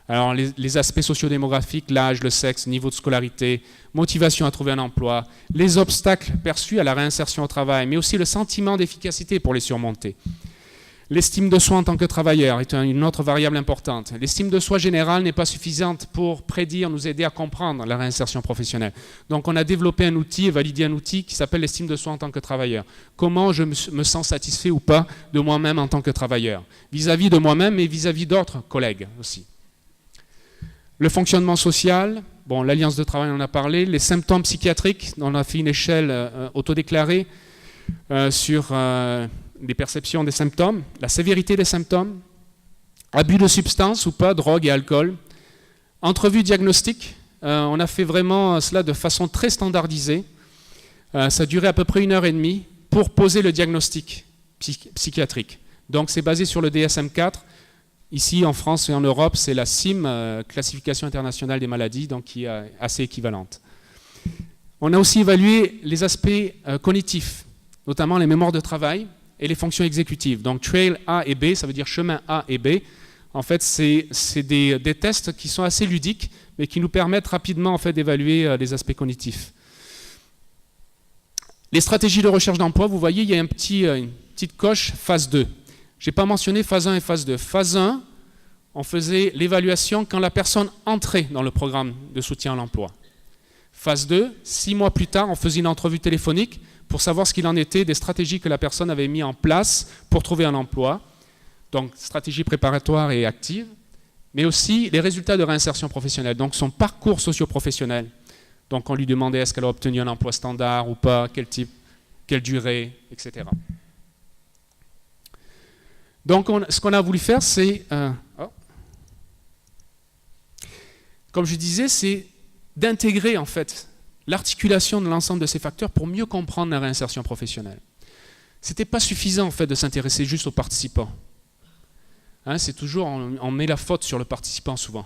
Alors les aspects sociodémographiques, l'âge, le sexe, niveau de scolarité, motivation à trouver un emploi, les obstacles perçus à la réinsertion au travail, mais aussi le sentiment d'efficacité pour les surmonter. L'estime de soi en tant que travailleur est une autre variable importante. L'estime de soi générale n'est pas suffisante pour prédire, nous aider à comprendre la réinsertion professionnelle. Donc on a développé un outil et validé un outil qui s'appelle l'estime de soi en tant que travailleur. Comment je me sens satisfait ou pas de moi-même en tant que travailleur, vis-à-vis de moi-même et vis-à-vis d'autres collègues aussi. Le fonctionnement social, bon, l'Alliance de travail en a parlé, les symptômes psychiatriques, on a fait une échelle autodéclarée sur les perceptions des symptômes, la sévérité des symptômes, abus de substances ou pas, drogue et alcool, entrevue diagnostique, on a fait vraiment cela de façon très standardisée, ça a duré à peu près 1h30 pour poser le diagnostic psychiatrique. Donc c'est basé sur le DSM-4. Ici, en France et en Europe, c'est la CIM, Classification internationale des maladies, donc qui est assez équivalente. On a aussi évalué les aspects cognitifs, notamment les mémoires de travail et les fonctions exécutives. Donc, trail A et B, ça veut dire chemin A et B. En fait, c'est des tests qui sont assez ludiques, mais qui nous permettent rapidement en fait, d'évaluer les aspects cognitifs. Les stratégies de recherche d'emploi, vous voyez, il y a une petite coche phase 2. Je n'ai pas mentionné phase 1 et phase 2. Phase 1, on faisait l'évaluation quand la personne entrait dans le programme de soutien à l'emploi. Phase 2, 6 mois plus tard, on faisait une entrevue téléphonique pour savoir ce qu'il en était des stratégies que la personne avait mises en place pour trouver un emploi. Donc, stratégie préparatoire et active, mais aussi les résultats de réinsertion professionnelle, donc son parcours socio-professionnel. Donc, on lui demandait est-ce qu'elle a obtenu un emploi standard ou pas, quel type, quelle durée, etc. Donc, ce qu'on a voulu faire, c'est, comme je disais, c'est d'intégrer en fait l'articulation de l'ensemble de ces facteurs pour mieux comprendre la réinsertion professionnelle. Ce n'était pas suffisant en fait de s'intéresser juste aux participants. Hein, c'est toujours, on met la faute sur le participant souvent.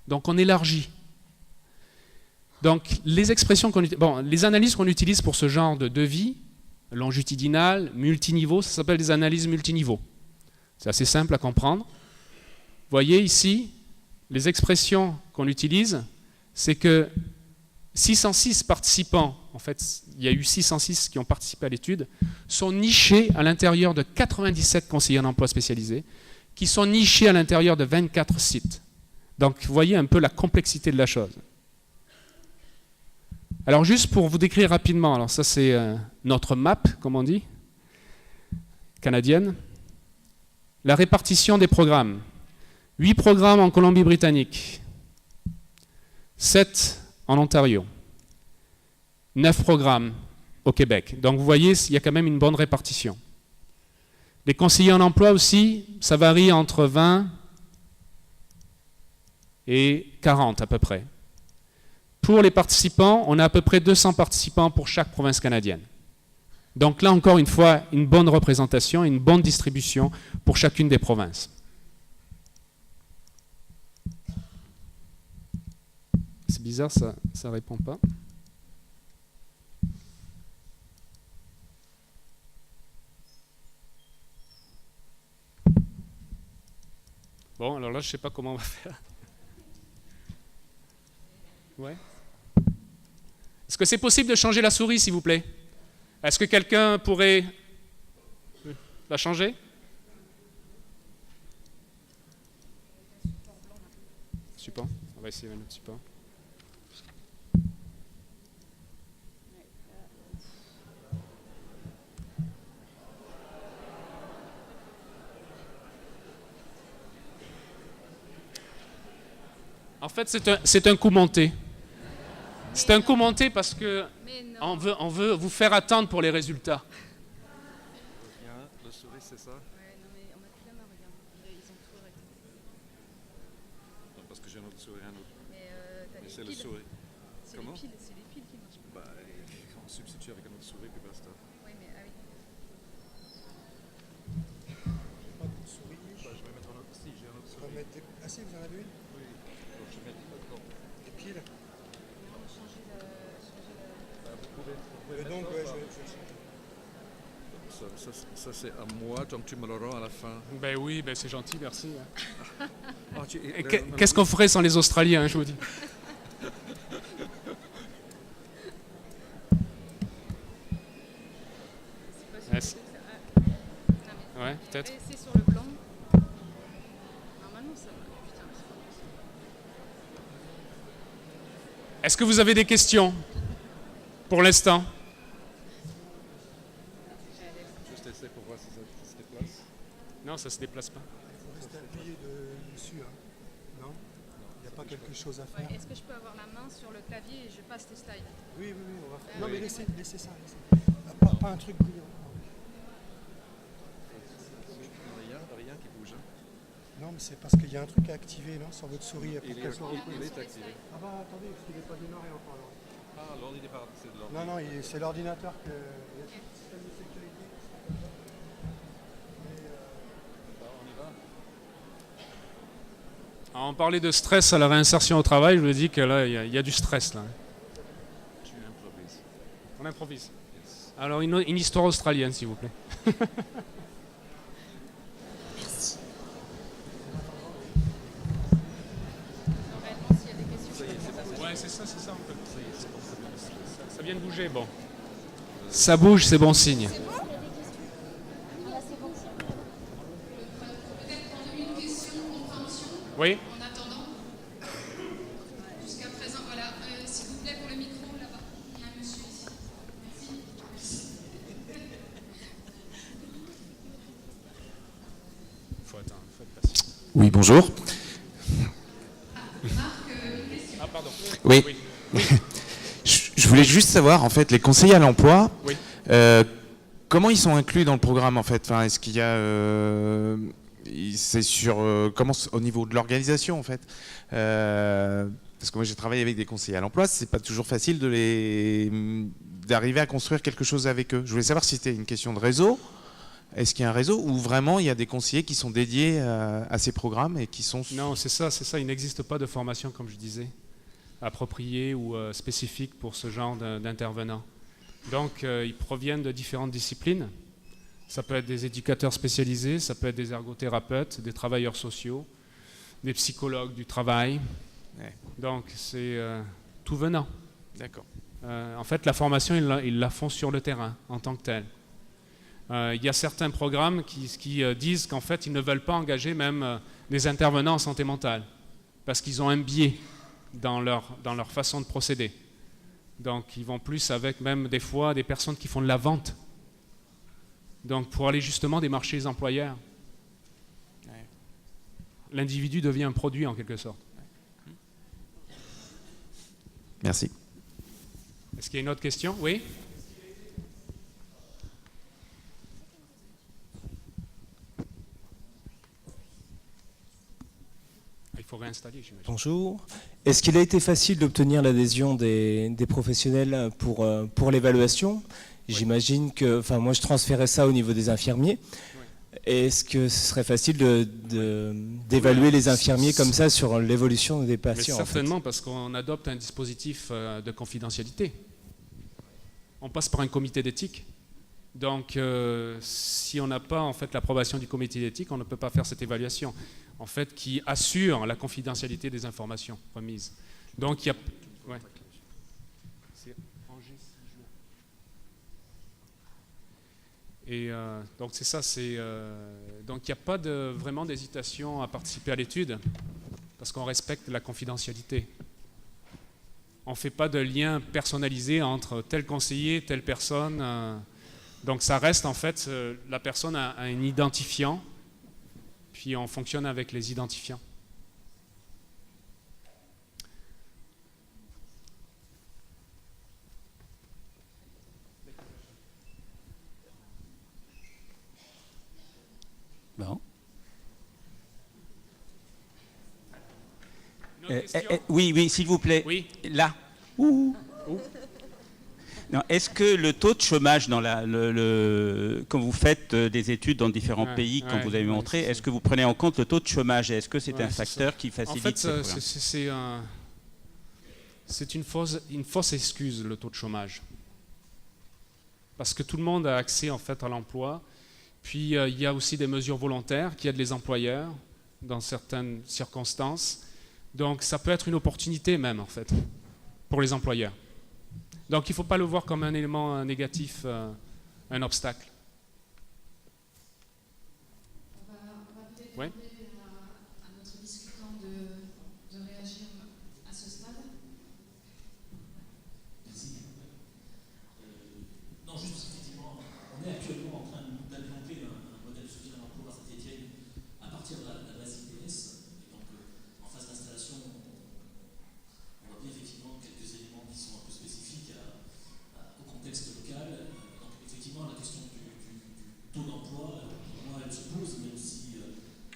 Donc, on élargit. Donc, les expressions les analyses qu'on utilise pour ce genre de devis, longitudinal, multiniveau, ça s'appelle des analyses multiniveaux. C'est assez simple à comprendre. Vous voyez ici, les expressions qu'on utilise, c'est que 606 participants, en fait, il y a eu 606 qui ont participé à l'étude, sont nichés à l'intérieur de 97 conseillers en emploi spécialisés, qui sont nichés à l'intérieur de 24 sites. Donc, vous voyez un peu la complexité de la chose. Alors, juste pour vous décrire rapidement, alors ça c'est notre map, comme on dit, canadienne. La répartition des programmes. 8 programmes en Colombie-Britannique, 7 en Ontario, 9 programmes au Québec. Donc vous voyez, il y a quand même une bonne répartition. Les conseillers en emploi aussi, ça varie entre 20 et 40 à peu près. Pour les participants, on a à peu près 200 participants pour chaque province canadienne. Donc là, encore une fois, une bonne représentation, une bonne distribution pour chacune des provinces. C'est bizarre, ça ne répond pas. Bon, alors là, je ne sais pas comment on va faire. Ouais. Est-ce que c'est possible de changer la souris, s'il vous plaît ? Est-ce que quelqu'un pourrait la changer ? Support. On va essayer un autre support. En fait, c'est un coup monté. C'est un coup monté parce que on veut vous faire attendre pour les résultats. Le souris, c'est ça? Ouais, non mais on a plus la main, regarde. Ils ont tout arrêté. Non, parce que j'ai un autre souris, un autre. Mais t'as Mais les c'est le piles. souris. C'est Comment? les piles qui marchent pas. Bah, on substitue avec un autre souris, puis basta. Oui, mais ah oui. Pas de souris? Bah, je vais mettre un autre. Si, j'ai un autre souris. Ah si, vous en avez une? Oui. Donc, je mets d'accord. Des piles? On a changé le Et donc, ouais, Ça, c'est à moi, donc tu me le rends à la fin. Ben oui, ben c'est gentil, merci. Ah, Et qu'est-ce qu'on ferait sans les Australiens, je vous dis? C'est pas Est-ce- sûr que ça- Non, mais Ouais, peut-être. c'est sur le blanc. Normalement, ça va. Putain, c'est pas possible. Est-ce que vous avez des questions pour l'instant? Juste essayer pour voir si ça se déplace. Non, ça se déplace pas. il faut rester appuyé dessus. Hein. Non? Il n'y a pas quelque chose à faire? Ouais, est-ce que je peux avoir la main sur le clavier et je passe les slides? Oui, on va faire. Ah, Non, oui. mais laissez ça. Pas un truc brillant. Rien qui bouge. Hein. Non, mais c'est parce qu'il y a un truc à activer, non, sur votre souris. Pour Il qu'elle soit reconnue. est activé. Ah bah attendez, parce qu'il n'est pas démarré encore. Alors. Ah, l'ordi n'est pas, c'est de l'ordi. Non, c'est l'ordinateur que... Il y a tout le système de sécurité. Mais, On y va. Alors, on parlait de stress à la réinsertion au travail, je vous dis que là, il y a du stress là. Tu improvises. On improvise. Yes. Alors, une histoire australienne, s'il vous plaît. Réellement, s'il y a des questions, Ça y est, c'est passé. Ouais, c'est ça en fait. Ça vient de bouger, bon. Ça bouge, c'est bon signe. Peut-être prendre une question, compréhension Oui. en attendant. Jusqu'à présent, voilà. S'il vous plaît, pour le micro, là-bas. Il y a un monsieur ici. Merci. Faut attendre, faut être patient. Oui, bonjour. Ah, pardon. Oui. Oui. Je voulais juste savoir, en fait, les conseillers à l'emploi, Oui. comment ils sont inclus dans le programme, en fait? Enfin, est-ce qu'il y a... c'est sur... au niveau de l'organisation, en fait? Parce que moi, j'ai travaillé avec des conseillers à l'emploi, c'est pas toujours facile d'arriver à construire quelque chose avec eux. Je voulais savoir si c'était une question de réseau. Est-ce qu'il y a un réseau ou vraiment il y a des conseillers qui sont dédiés à ces programmes et qui sont... Non, c'est ça. Il n'existe pas de formation, comme je disais, appropriée ou spécifique pour ce genre d'intervenants. Donc, ils proviennent de différentes disciplines. Ça peut être des éducateurs spécialisés, ça peut être des ergothérapeutes, des travailleurs sociaux, des psychologues du travail. Ouais. Donc, c'est tout venant. D'accord. En fait, la formation, ils la font sur le terrain, en tant que telle. Il y a certains programmes qui disent qu'en fait, ils ne veulent pas engager même des intervenants en santé mentale, parce qu'ils ont un biais dans leur façon de procéder. Donc, ils vont plus avec même des fois des personnes qui font de la vente. Donc, pour aller justement démarcher les employeurs. Ouais. L'individu devient un produit en quelque sorte. Merci. Est-ce qu'il y a une autre question? Oui? Il faut réinstaller, j'imagine. Bonjour. Est-ce qu'il a été facile d'obtenir l'adhésion des professionnels pour l'évaluation? J'imagine que, enfin, moi je transférais ça au niveau des infirmiers. Est-ce que ce serait facile d'évaluer les infirmiers comme ça sur l'évolution des Mais patients? certainement, parce qu'on adopte un dispositif de confidentialité. On passe par un comité d'éthique. Donc, si on n'a pas en fait l'approbation du comité d'éthique, on ne peut pas faire cette évaluation, en fait, qui assure la confidentialité des informations remises. Donc, il y a... Ouais. C'est Angers 6 jours. Et donc, c'est ça. Donc, il n'y a pas vraiment d'hésitation à participer à l'étude, parce qu'on respecte la confidentialité. On ne fait pas de lien personnalisé entre tel conseiller, telle personne... Donc ça reste en fait, la personne a un identifiant, puis on fonctionne avec les identifiants. Bon. Une autre question? Oui, s'il vous plaît. Oui. Là. Ouh. Non, est-ce que le taux de chômage quand vous faites des études dans différents pays, comme vous avez montré, est-ce que vous prenez en compte le taux de chômage? Est-ce que c'est un facteur qui facilite? En fait, c'est une fausse excuse, le taux de chômage. parce que tout le monde a accès en fait à l'emploi. Puis il y a aussi des mesures volontaires qui aident les employeurs dans certaines circonstances. Donc ça peut être une opportunité même en fait pour les employeurs. Donc il ne faut pas le voir comme un élément négatif, un obstacle. On va peut-être Ouais. demander à notre discutant de réagir à ce stade. Merci. Non, juste effectivement, on est actuellement en train d'implanter un modèle de soutien à l'emploi à Saint-Étienne à partir de la base IPS. Et donc, en phase d'installation, on voit bien effectivement quelques éléments qui sont un peu spécifiques au contexte local. Donc, effectivement, la question du taux d'emploi, pour moi, elle se pose, même si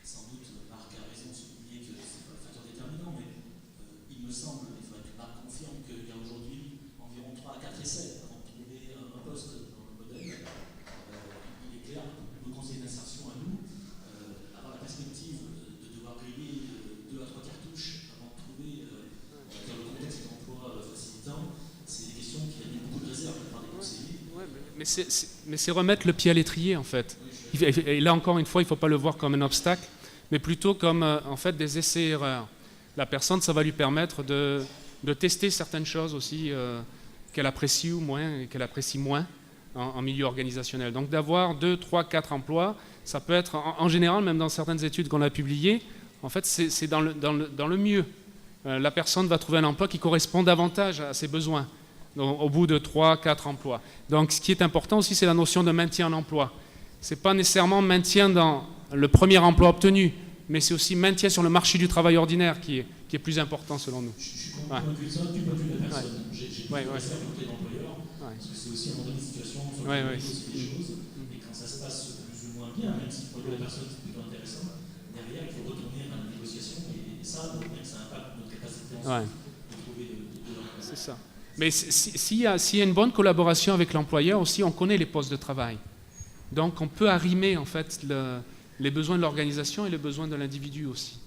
sans doute Marc a raison de souligner que ce n'est pas le facteur déterminant, mais il me semble, il faudrait que Marc confirme qu'il y a aujourd'hui environ 3 à 4 essais avant de trouver un poste dans le modèle. Il est clair que nos conseillers d'insertion à nous, avoir la perspective de devoir griller 2 à 3 cartouches avant de trouver dans le contexte d'emploi facilitant, c'est des questions qui amènent beaucoup de réserves de la part des conseillers. Ouais, mais c'est remettre le pied à l'étrier en fait. Et là encore une fois, il ne faut pas le voir comme un obstacle, mais plutôt comme en fait des essais-erreurs. La personne, ça va lui permettre de tester certaines choses aussi qu'elle apprécie ou moins, et qu'elle apprécie moins en milieu organisationnel. Donc d'avoir 2, 3, 4 emplois, ça peut être en général, même dans certaines études qu'on a publiées, en fait c'est dans le mieux. La personne va trouver un emploi qui correspond davantage à ses besoins, donc, au bout de 3, 4 emplois. Donc ce qui est important aussi, c'est la notion de maintien en emploi. Ce n'est pas nécessairement maintien dans le premier emploi obtenu, mais c'est aussi maintien sur le marché du travail ordinaire qui est plus important selon nous. Je suis convaincu de ça du point de vue de la personne. J'ai plutôt réserve côté d'employeur, parce que c'est aussi un moment donné une situation sur laquelle on négocie des choses, et quand ça se passe plus ou moins bien, même si le point de vue de la personne c'est plutôt intéressant, derrière il faut retourner à la négociation, et ça, même ça impacte notre capacité ensuite de trouver de l'emploi. C'est ça. Mais s'il y a une bonne collaboration avec l'employeur aussi, on connaît les postes de travail. Donc on peut arrimer en fait les besoins de l'organisation et les besoins de l'individu aussi.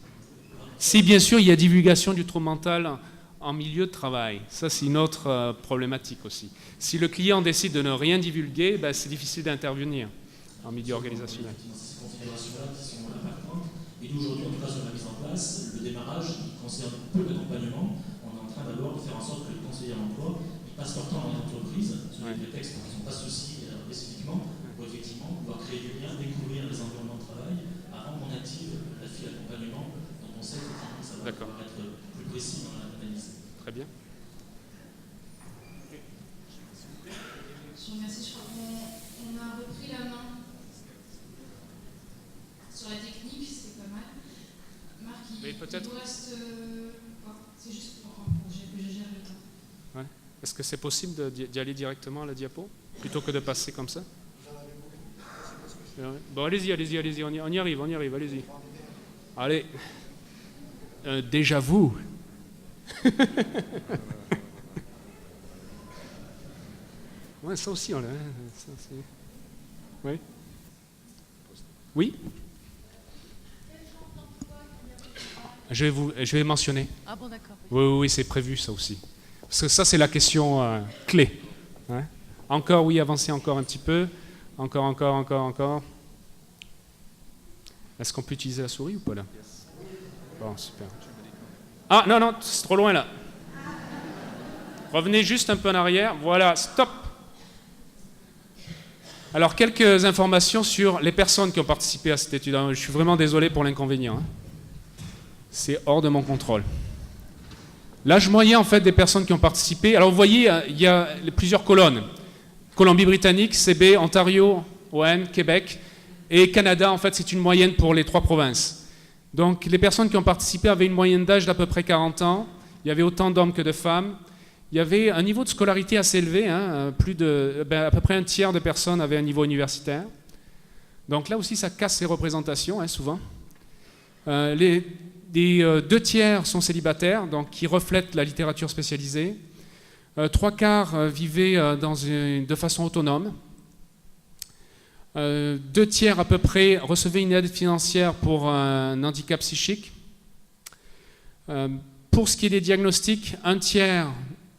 Si bien sûr il y a divulgation du trouble mental en milieu de travail, ça c'est une autre problématique aussi. Si le client décide de ne rien divulguer, ben, c'est difficile d'intervenir en milieu organisationnel. Ces configurations-là qui sont impactantes. Et nous aujourd'hui, en tout cas sur la mise en place, le démarrage qui concerne peu d'accompagnement, on est en train d'abord de faire en sorte que les conseillers à l'emploi passent leur temps dans les entreprises, sur les prétextes dont ils n'ont pas souci spécifiquement, pour effectivement pouvoir créer du lien, découvrir les environnements de travail, avant qu'on active la file d'accompagnement, dont on sait que ça va pouvoir être plus précis dans l'analyse. Très bien. Je vous remercie. Je crois qu'on a repris la main sur la technique, c'est pas mal. Marc, il vous reste... c'est juste pour que je gère le temps. Ouais. Est-ce que c'est possible d'y aller directement à la diapo, plutôt que de passer comme ça? Bon, allez-y, on y arrive, allez-y. Allez. Déjà vous. Ouais, ça aussi, on l'a. Oui. Oui. Je vais mentionner. Ah bon, d'accord. Oui, c'est prévu ça aussi. Parce que ça, c'est la question clé. Hein? Encore, oui, avancez encore un petit peu. Encore. Est-ce qu'on peut utiliser la souris ou pas là? Bon, super. Ah, non, c'est trop loin là. Revenez juste un peu en arrière. Voilà, stop. Alors, quelques informations sur les personnes qui ont participé à cette étude. Je suis vraiment désolé pour l'inconvénient. Hein. C'est hors de mon contrôle. L'âge moyen en fait des personnes qui ont participé. Alors vous voyez, il y a plusieurs colonnes. Colombie-Britannique, CB, Ontario, ON, Québec et Canada. En fait, c'est une moyenne pour les 3 provinces. Donc les personnes qui ont participé avaient une moyenne d'âge d'à peu près 40 ans. Il y avait autant d'hommes que de femmes. Il y avait un niveau de scolarité assez élevé. Hein, à peu près un tiers de personnes avaient un niveau universitaire. Donc là aussi, ça casse ces représentations, hein, souvent. Les 2 tiers sont célibataires, donc qui reflètent la littérature spécialisée. 3 quarts vivaient de façon autonome. 2 tiers à peu près recevaient une aide financière pour un handicap psychique. Pour ce qui est des diagnostics, 1 tiers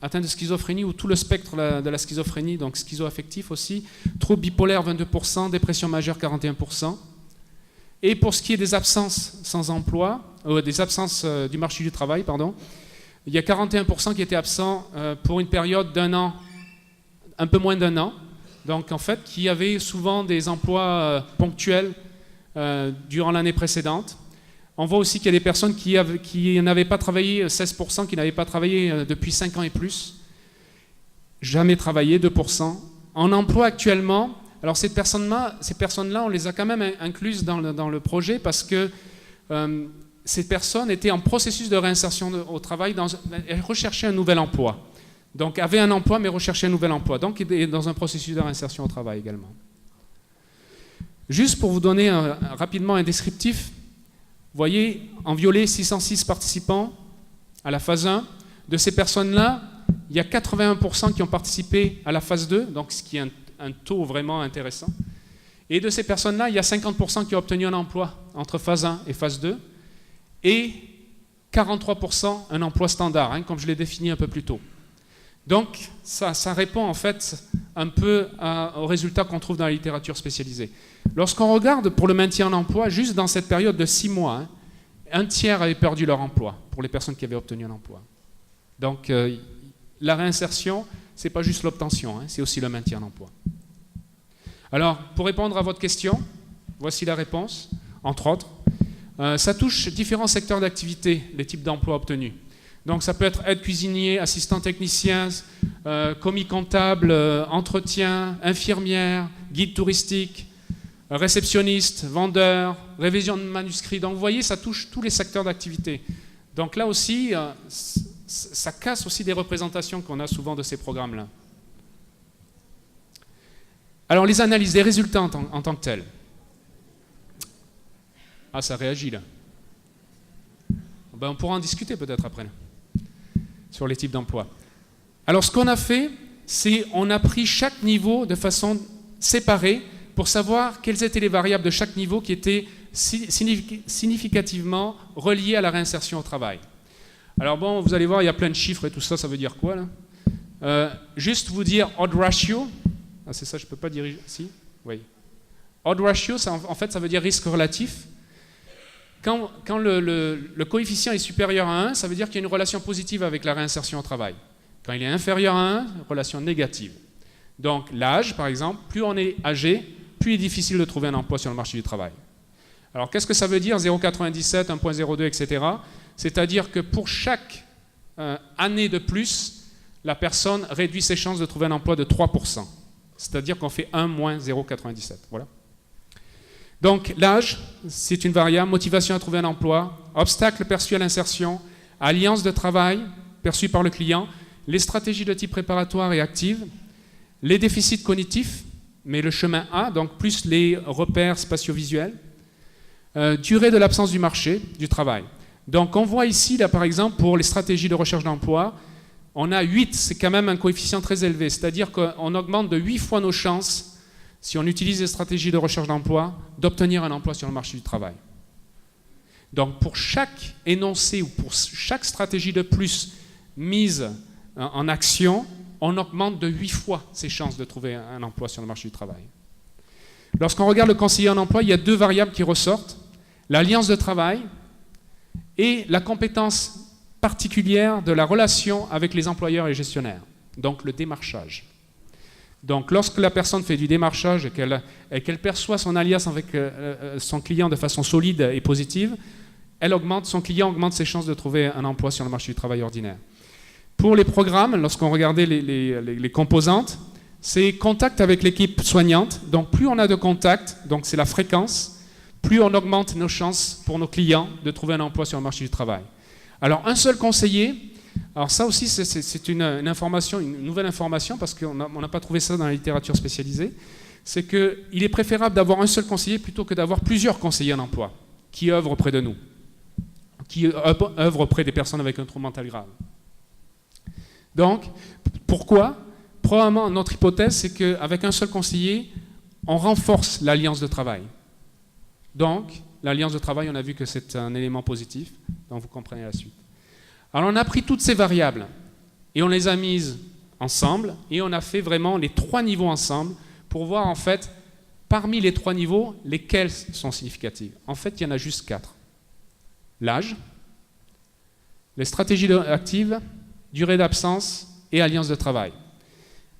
atteints de schizophrénie ou tout le spectre de la schizophrénie, donc schizoaffectif aussi, troubles bipolaires 22%, dépression majeure 41%. Et pour ce qui est des absences sans emploi, des absences du marché du travail, pardon, il y a 41% qui étaient absents pour une période d'un an, un peu moins d'un an, donc en fait qui avaient souvent des emplois ponctuels durant l'année précédente. On voit aussi qu'il y a des personnes qui n'avaient pas travaillé, 16% qui n'avaient pas travaillé depuis 5 ans et plus, jamais travaillé, 2%. En emploi actuellement, alors ces personnes-là, on les a quand même incluses dans le projet parce que ces personnes étaient en processus de réinsertion au travail, elles recherchaient un nouvel emploi. Donc avaient un emploi mais recherchaient un nouvel emploi, donc étaient dans un processus de réinsertion au travail également. Juste pour vous donner rapidement un descriptif, vous voyez, en violet, 606 participants à la phase 1. De ces personnes-là, il y a 81% qui ont participé à la phase 2, donc ce qui est un taux vraiment intéressant. Et de ces personnes-là, il y a 50% qui ont obtenu un emploi entre phase 1 et phase 2, et 43% un emploi standard, comme je l'ai défini un peu plus tôt. Donc, ça répond en fait un peu aux résultats qu'on trouve dans la littérature spécialisée. Lorsqu'on regarde pour le maintien en emploi, juste dans cette période de 6 mois, un tiers avait perdu leur emploi pour les personnes qui avaient obtenu un emploi. Donc, la réinsertion, ce n'est pas juste l'obtention, c'est aussi le maintien en emploi. Alors, pour répondre à votre question, voici la réponse, entre autres. Ça touche différents secteurs d'activité, les types d'emplois obtenus. Donc ça peut être aide cuisinier, assistant technicien, commis comptable, entretien, infirmière, guide touristique, réceptionniste, vendeur, révision de manuscrits. Donc vous voyez, ça touche tous les secteurs d'activité. Donc là aussi, ça casse aussi des représentations qu'on a souvent de ces programmes-là. Alors les analyses des résultats en tant que tels. Ah, ça réagit là. Ben, on pourra en discuter peut-être après, là, sur les types d'emplois. Alors ce qu'on a fait, c'est on a pris chaque niveau de façon séparée pour savoir quelles étaient les variables de chaque niveau qui étaient significativement reliées à la réinsertion au travail. Alors bon, vous allez voir, il y a plein de chiffres et tout ça, ça veut dire quoi là? Juste vous dire odd ratio. Ah, c'est ça, je ne peux pas diriger. Si? Oui. Odd ratio, en fait, ça veut dire risque relatif. Quand le coefficient est supérieur à 1, ça veut dire qu'il y a une relation positive avec la réinsertion au travail. Quand il est inférieur à 1, relation négative. Donc l'âge, par exemple, plus on est âgé, plus il est difficile de trouver un emploi sur le marché du travail. Alors qu'est-ce que ça veut dire 0,97, 1,02, etc. C'est-à-dire que pour chaque année de plus, la personne réduit ses chances de trouver un emploi de 3%. C'est-à-dire qu'on fait 1 moins 0,97. Voilà. Donc l'âge, c'est une variable, motivation à trouver un emploi, obstacle perçu à l'insertion, alliance de travail perçue par le client, les stratégies de type préparatoire et active, les déficits cognitifs, mais le chemin A, donc plus les repères spatio-visuels, durée de l'absence du marché, du travail. Donc on voit ici, là par exemple, pour les stratégies de recherche d'emploi, on a 8, c'est quand même un coefficient très élevé, c'est-à-dire qu'on augmente de 8 fois nos chances si on utilise les stratégies de recherche d'emploi, d'obtenir un emploi sur le marché du travail. Donc pour chaque énoncé ou pour chaque stratégie de plus mise en action, on augmente de 8 fois ses chances de trouver un emploi sur le marché du travail. Lorsqu'on regarde le conseiller en emploi, il y a 2 variables qui ressortent, l'alliance de travail et la compétence particulière de la relation avec les employeurs et gestionnaires, donc le démarchage. Donc lorsque la personne fait du démarchage et qu'elle perçoit son alliance avec son client de façon solide et positive, son client augmente ses chances de trouver un emploi sur le marché du travail ordinaire. Pour les programmes, lorsqu'on regardait les composantes, c'est contact avec l'équipe soignante. Donc plus on a de contacts, donc c'est la fréquence, plus on augmente nos chances pour nos clients de trouver un emploi sur le marché du travail. Alors un seul conseiller, alors ça aussi c'est une information, une nouvelle information parce qu'on n'a pas trouvé ça dans la littérature spécialisée, c'est qu'il est préférable d'avoir un seul conseiller plutôt que d'avoir plusieurs conseillers en emploi qui œuvrent auprès de nous, qui œuvrent auprès des personnes avec un trouble mental grave. Donc, pourquoi? Probablement, notre hypothèse, c'est qu'avec un seul conseiller, on renforce l'alliance de travail. Donc, l'alliance de travail, on a vu que c'est un élément positif, donc vous comprenez la suite. Alors, on a pris toutes ces variables Et on les a mises ensemble et on a fait vraiment les 3 niveaux ensemble pour voir en fait, parmi les 3 niveaux, lesquels sont significatifs. En fait, il y en a juste 4. L'âge, les stratégies actives, durée d'absence et alliance de travail.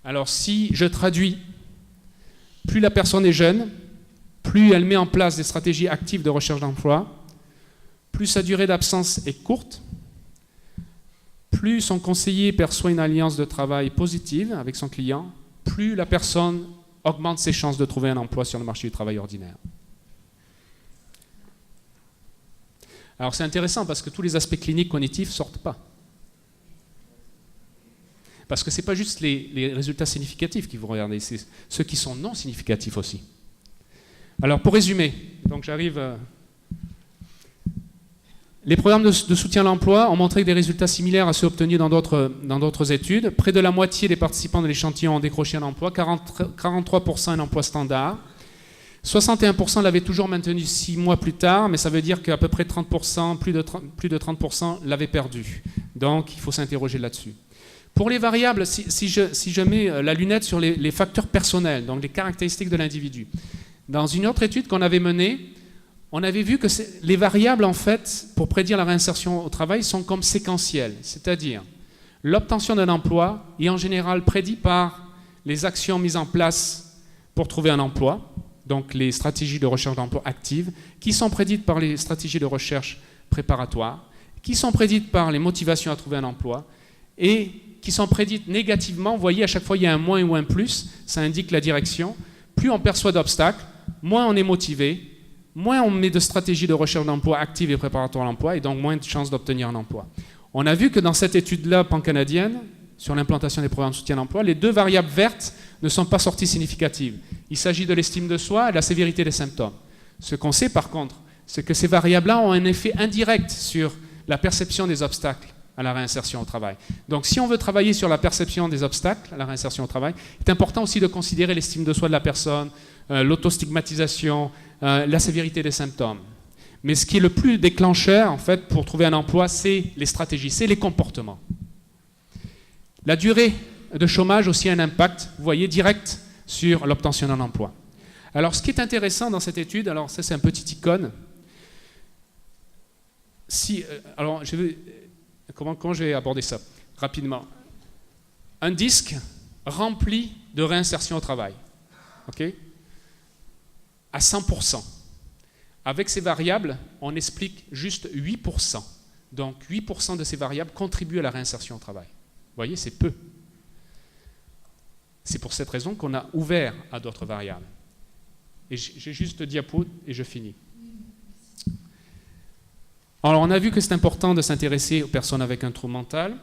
Alors si je traduis, plus la personne est jeune, plus elle met en place des stratégies actives de recherche d'emploi, plus sa durée d'absence est courte, plus son conseiller perçoit une alliance de travail positive avec son client, plus la personne augmente ses chances de trouver un emploi sur le marché du travail ordinaire. Alors c'est intéressant parce que tous les aspects cliniques cognitifs ne sortent pas. Parce que ce n'est pas juste les résultats significatifs qu'il faut regarder, c'est ceux qui sont non significatifs aussi. Alors pour résumer, donc j'arrive... Les programmes de soutien à l'emploi ont montré des résultats similaires à ceux obtenus dans d'autres études. Près de la moitié des participants de l'échantillon ont décroché un emploi, 43% un emploi standard. 61% l'avaient toujours maintenu 6 mois plus tard, mais ça veut dire qu'à peu près 30%, plus de 30% l'avaient perdu. Donc il faut s'interroger là-dessus. Pour les variables, si je mets la lunette sur les facteurs personnels, donc les caractéristiques de l'individu, dans une autre étude qu'on avait menée, on avait vu que les variables, en fait, pour prédire la réinsertion au travail, sont comme séquentielles, c'est-à-dire l'obtention d'un emploi est en général prédite par les actions mises en place pour trouver un emploi, donc les stratégies de recherche d'emploi actives, qui sont prédites par les stratégies de recherche préparatoires, qui sont prédites par les motivations à trouver un emploi, et qui sont prédites négativement. Vous voyez, à chaque fois, il y a un moins ou un plus, ça indique la direction. Plus on perçoit d'obstacles, moins on est motivé, moins on met de stratégies de recherche d'emploi actives et préparatoires à l'emploi, et donc moins de chances d'obtenir un emploi. On a vu que dans cette étude-là pan-canadienne, sur l'implantation des programmes de soutien à l'emploi, les 2 variables vertes ne sont pas sorties significatives. Il s'agit de l'estime de soi et de la sévérité des symptômes. Ce qu'on sait par contre, c'est que ces variables-là ont un effet indirect sur la perception des obstacles à la réinsertion au travail. Donc si on veut travailler sur la perception des obstacles à la réinsertion au travail, il est important aussi de considérer l'estime de soi de la personne, l'autostigmatisation, la sévérité des symptômes. Mais ce qui est le plus déclencheur, en fait, pour trouver un emploi, c'est les stratégies, c'est les comportements. La durée de chômage aussi a un impact, vous voyez, direct sur l'obtention d'un emploi. Alors, ce qui est intéressant dans cette étude, alors ça c'est un petit icône. Alors, comment je vais aborder ça rapidement? Un disque rempli de réinsertion au travail, ok, à 100%. Avec ces variables, on explique juste 8%. Donc 8% de ces variables contribuent à la réinsertion au travail. Vous voyez, c'est peu. C'est pour cette raison qu'on a ouvert à d'autres variables. Et j'ai juste le diapo et je finis. Alors on a vu que c'est important de s'intéresser aux personnes avec un trouble mental.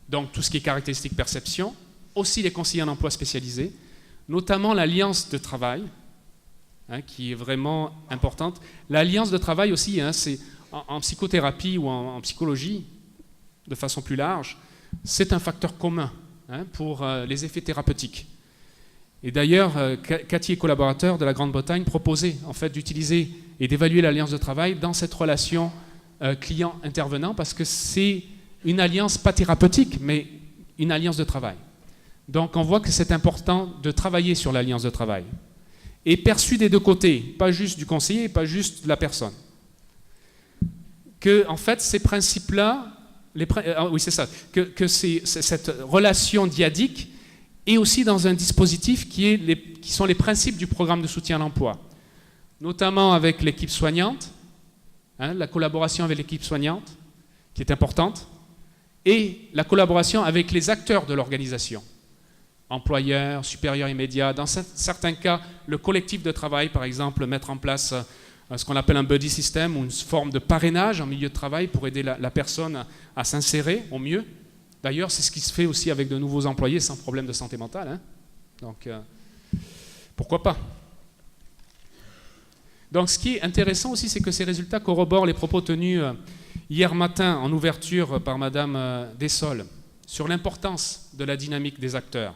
Donc tout ce qui est caractéristiques perception, aussi les conseillers en emploi spécialisés, notamment l'alliance de travail, qui est vraiment importante. L'alliance de travail aussi, c'est en psychothérapie ou en psychologie, de façon plus large, c'est un facteur commun pour les effets thérapeutiques. Et d'ailleurs, Cathy et collaborateurs de la Grande-Bretagne proposaient en fait d'utiliser et d'évaluer l'alliance de travail dans cette relation client-intervenant, parce que c'est une alliance pas thérapeutique, mais une alliance de travail. Donc on voit que c'est important de travailler sur l'alliance de travail. Et perçu des 2 côtés, pas juste du conseiller, pas juste de la personne. Que, en fait, ces principes-là, oui c'est ça, que cette relation dyadique est aussi dans un dispositif qui sont les principes du programme de soutien à l'emploi, notamment avec l'équipe soignante, la collaboration avec l'équipe soignante, qui est importante, et la collaboration avec les acteurs de l'organisation. Employeurs, supérieurs immédiats, dans certains cas, le collectif de travail, par exemple, mettre en place ce qu'on appelle un buddy system ou une forme de parrainage en milieu de travail pour aider la personne à s'insérer au mieux. D'ailleurs, c'est ce qui se fait aussi avec de nouveaux employés sans problème de santé mentale. Donc, pourquoi pas? Donc, ce qui est intéressant aussi, c'est que ces résultats corroborent les propos tenus hier matin en ouverture par Madame Dessol sur l'importance de la dynamique des acteurs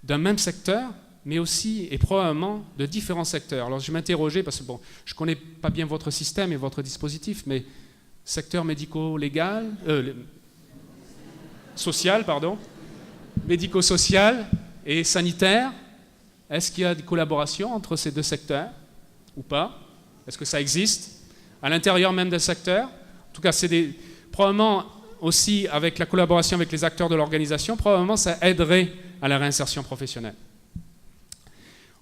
d'un même secteur, mais aussi et probablement de différents secteurs. Alors je m'interrogeais, parce que bon, je ne connais pas bien votre système et votre dispositif, mais secteur médico-légal, social, pardon, médico-social et sanitaire. Est-ce qu'il y a des collaborations entre ces deux secteurs ou pas? Est-ce que ça existe à l'intérieur même des secteurs? En tout cas, probablement aussi avec la collaboration avec les acteurs de l'organisation, probablement ça aiderait à la réinsertion professionnelle.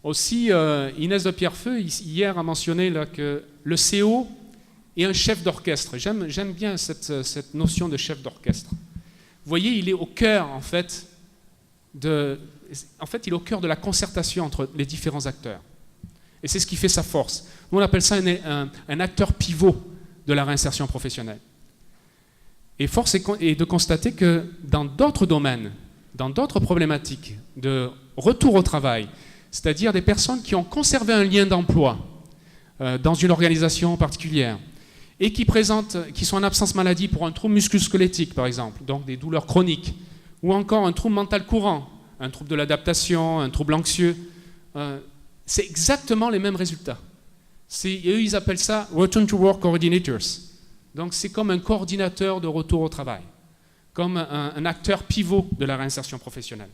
Aussi, Inès de Pierrefeu, hier, a mentionné là, que le CO est un chef d'orchestre. J'aime bien cette notion de chef d'orchestre. Vous voyez, il est au cœur, en fait, il est au cœur de la concertation entre les différents acteurs. Et c'est ce qui fait sa force. Nous, on appelle ça un acteur pivot de la réinsertion professionnelle. Et force est de constater que dans d'autres domaines, dans d'autres problématiques de retour au travail, c'est-à-dire des personnes qui ont conservé un lien d'emploi dans une organisation particulière et qui sont en absence maladie pour un trouble musculo-squelettique, par exemple, donc des douleurs chroniques, ou encore un trouble mental courant, un trouble de l'adaptation, un trouble anxieux, c'est exactement les mêmes résultats. Eux, ils appellent ça « Return to Work Coordinators ». Donc c'est comme un coordinateur de retour au travail, comme un acteur pivot de la réinsertion professionnelle.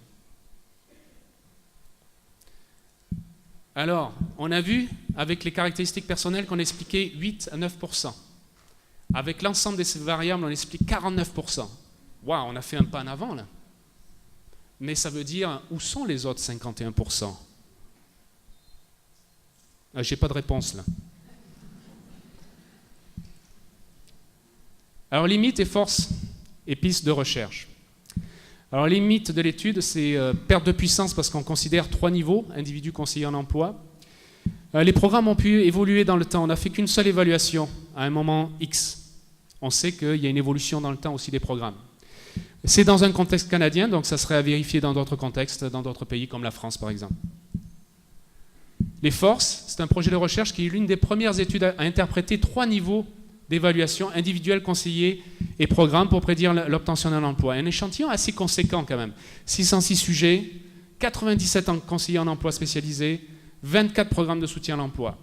Alors, on a vu, avec les caractéristiques personnelles, qu'on expliquait 8 à 9%. Avec l'ensemble de ces variables, on explique 49%. Waouh, on a fait un pas en avant, là. Mais ça veut dire, où sont les autres 51%? J'ai pas de réponse, là. Alors, limites et forces et pistes de recherche. Alors, les limites de l'étude, c'est perte de puissance parce qu'on considère 3 niveaux, individu, conseiller en emploi. Les programmes ont pu évoluer dans le temps. On n'a fait qu'une seule évaluation à un moment X. On sait qu'il y a une évolution dans le temps aussi des programmes. C'est dans un contexte canadien, donc ça serait à vérifier dans d'autres contextes, dans d'autres pays comme la France par exemple. Les forces, c'est un projet de recherche qui est l'une des premières études à interpréter 3 niveaux d'évaluation individuelle, conseiller et programme pour prédire l'obtention d'un emploi. Un échantillon assez conséquent quand même. 606 sujets, 97 conseillers en emploi spécialisés, 24 programmes de soutien à l'emploi.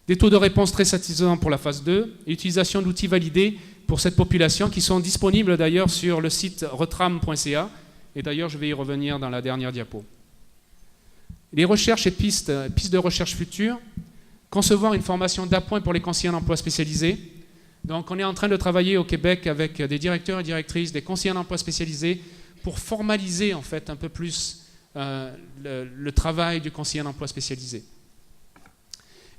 Des taux de réponse très satisfaisants pour la phase 2, et utilisation d'outils validés pour cette population qui sont disponibles d'ailleurs sur le site retram.ca, et d'ailleurs je vais y revenir dans la dernière diapo. Les recherches et pistes de recherche futures, concevoir une formation d'appoint pour les conseillers en emploi spécialisés. Donc on est en train de travailler au Québec avec des directeurs et directrices, des conseillers en emploi spécialisés pour formaliser en fait un peu plus le travail du conseiller en emploi spécialisé.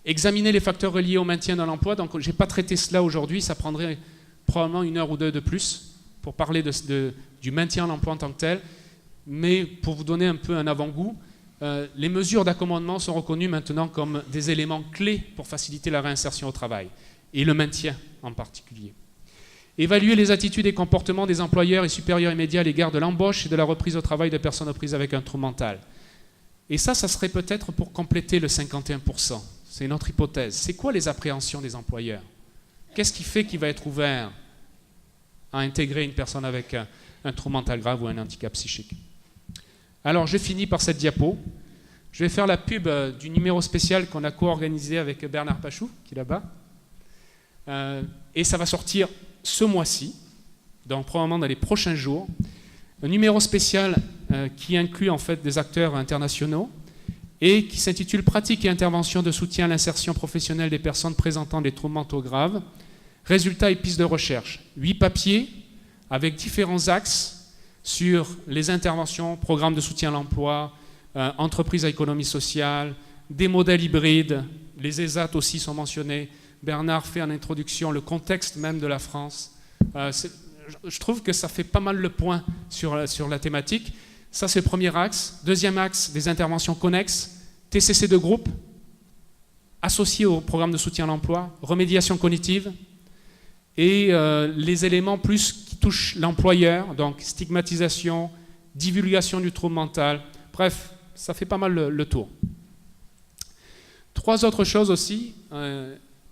Examiner les facteurs reliés au maintien dans l'emploi. Donc je n'ai pas traité cela aujourd'hui, ça prendrait probablement 1 heure ou 2 de plus pour parler du maintien en emploi en tant que tel. Mais pour vous donner un peu un avant-goût, les mesures d'accommodement sont reconnues maintenant comme des éléments clés pour faciliter la réinsertion au travail, et le maintien en particulier. Évaluer les attitudes et comportements des employeurs et supérieurs immédiats à l'égard de l'embauche et de la reprise au travail de personnes prises avec un trouble mental. Et ça serait peut-être pour compléter le 51%. C'est notre hypothèse. C'est quoi les appréhensions des employeurs? Qu'est-ce qui fait qu'il va être ouvert à intégrer une personne avec un trouble mental grave ou un handicap psychique? Alors, je finis par cette diapo. Je vais faire la pub du numéro spécial qu'on a co-organisé avec Bernard Pachou, qui est là-bas. Et ça va sortir ce mois-ci, donc probablement dans les prochains jours. Un numéro spécial qui inclut en fait des acteurs internationaux et qui s'intitule « Pratique et intervention de soutien à l'insertion professionnelle des personnes présentant des troubles mentaux graves. Résultats et pistes de recherche ». 8 papiers avec différents axes sur les interventions, programmes de soutien à l'emploi, entreprises à économie sociale, des modèles hybrides, les ESAT aussi sont mentionnés. Bernard fait en introduction le contexte même de la France. Je trouve que ça fait pas mal le point sur la thématique. Ça, c'est le premier axe. Deuxième axe, des interventions connexes, TCC de groupe, associés au programme de soutien à l'emploi, remédiation cognitive, et les éléments plus qui touchent l'employeur, donc stigmatisation, divulgation du trouble mental. Bref, ça fait pas mal le tour. 3 autres choses aussi.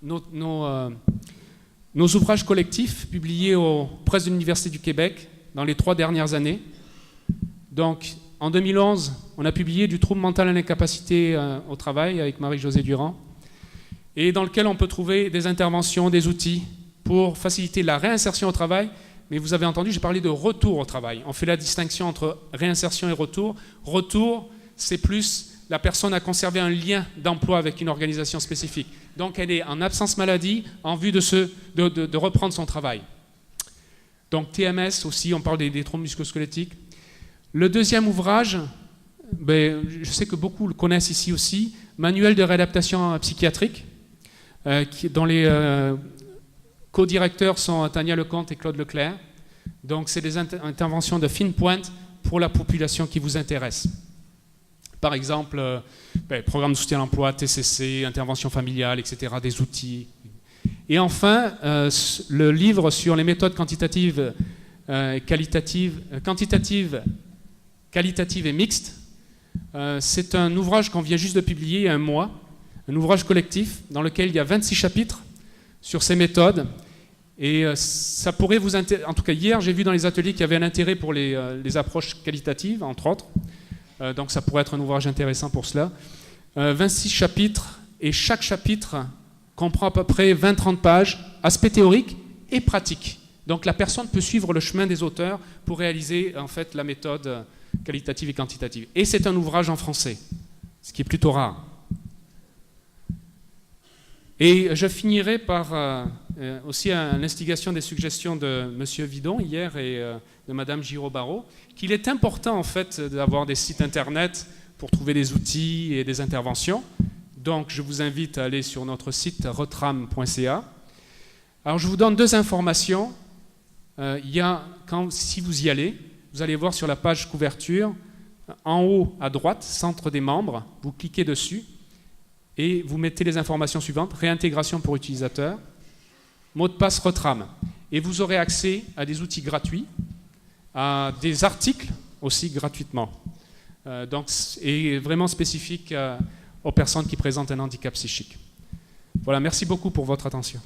Nos ouvrages collectifs publiés aux presses de l'Université du Québec dans les 3 dernières années. Donc, en 2011, on a publié du trouble mental à l'incapacité au travail avec Marie-Josée Durand, et dans lequel on peut trouver des interventions, des outils pour faciliter la réinsertion au travail. Mais vous avez entendu, j'ai parlé de retour au travail. On fait la distinction entre réinsertion et retour. Retour, c'est plus la personne a conservé un lien d'emploi avec une organisation spécifique. Donc elle est en absence maladie en vue de reprendre son travail. Donc TMS aussi, on parle des troubles musculo-squelettiques. Le deuxième ouvrage, je sais que beaucoup le connaissent ici aussi, Manuel de réadaptation psychiatrique, dont les co-directeurs sont Tania Lecomte et Claude Leclerc. Donc c'est des interventions de fine pointe pour la population qui vous intéresse. Par exemple, programme de soutien à l'emploi, TCC, intervention familiale, etc., des outils. Et enfin, le livre sur les méthodes quantitatives et mixtes, c'est un ouvrage qu'on vient juste de publier il y a un mois, un ouvrage collectif dans lequel il y a 26 chapitres sur ces méthodes. Et ça pourrait vous intéresser. En tout cas, hier, j'ai vu dans les ateliers qu'il y avait un intérêt pour les approches qualitatives, entre autres. Donc ça pourrait être un ouvrage intéressant pour cela. 26 chapitres, et chaque chapitre comprend à peu près 20-30 pages, aspects théoriques et pratiques. Donc la personne peut suivre le chemin des auteurs pour réaliser en fait la méthode qualitative et quantitative. Et c'est un ouvrage en français, ce qui est plutôt rare. Et je finirai par aussi à l'instigation des suggestions de M. Vidon hier et de Mme Giraud-Barrault, qu'il est important en fait d'avoir des sites internet pour trouver des outils et des interventions. Donc je vous invite à aller sur notre site retram.ca. Alors je vous donne deux informations. Si vous y allez, vous allez voir sur la page couverture, en haut à droite, centre des membres, vous cliquez dessus et vous mettez les informations suivantes: réintégration pour utilisateur, mot de passe Retram. Et vous aurez accès à des outils gratuits, à des articles aussi gratuitement. Et vraiment spécifiques aux personnes qui présentent un handicap psychique. Voilà, merci beaucoup pour votre attention.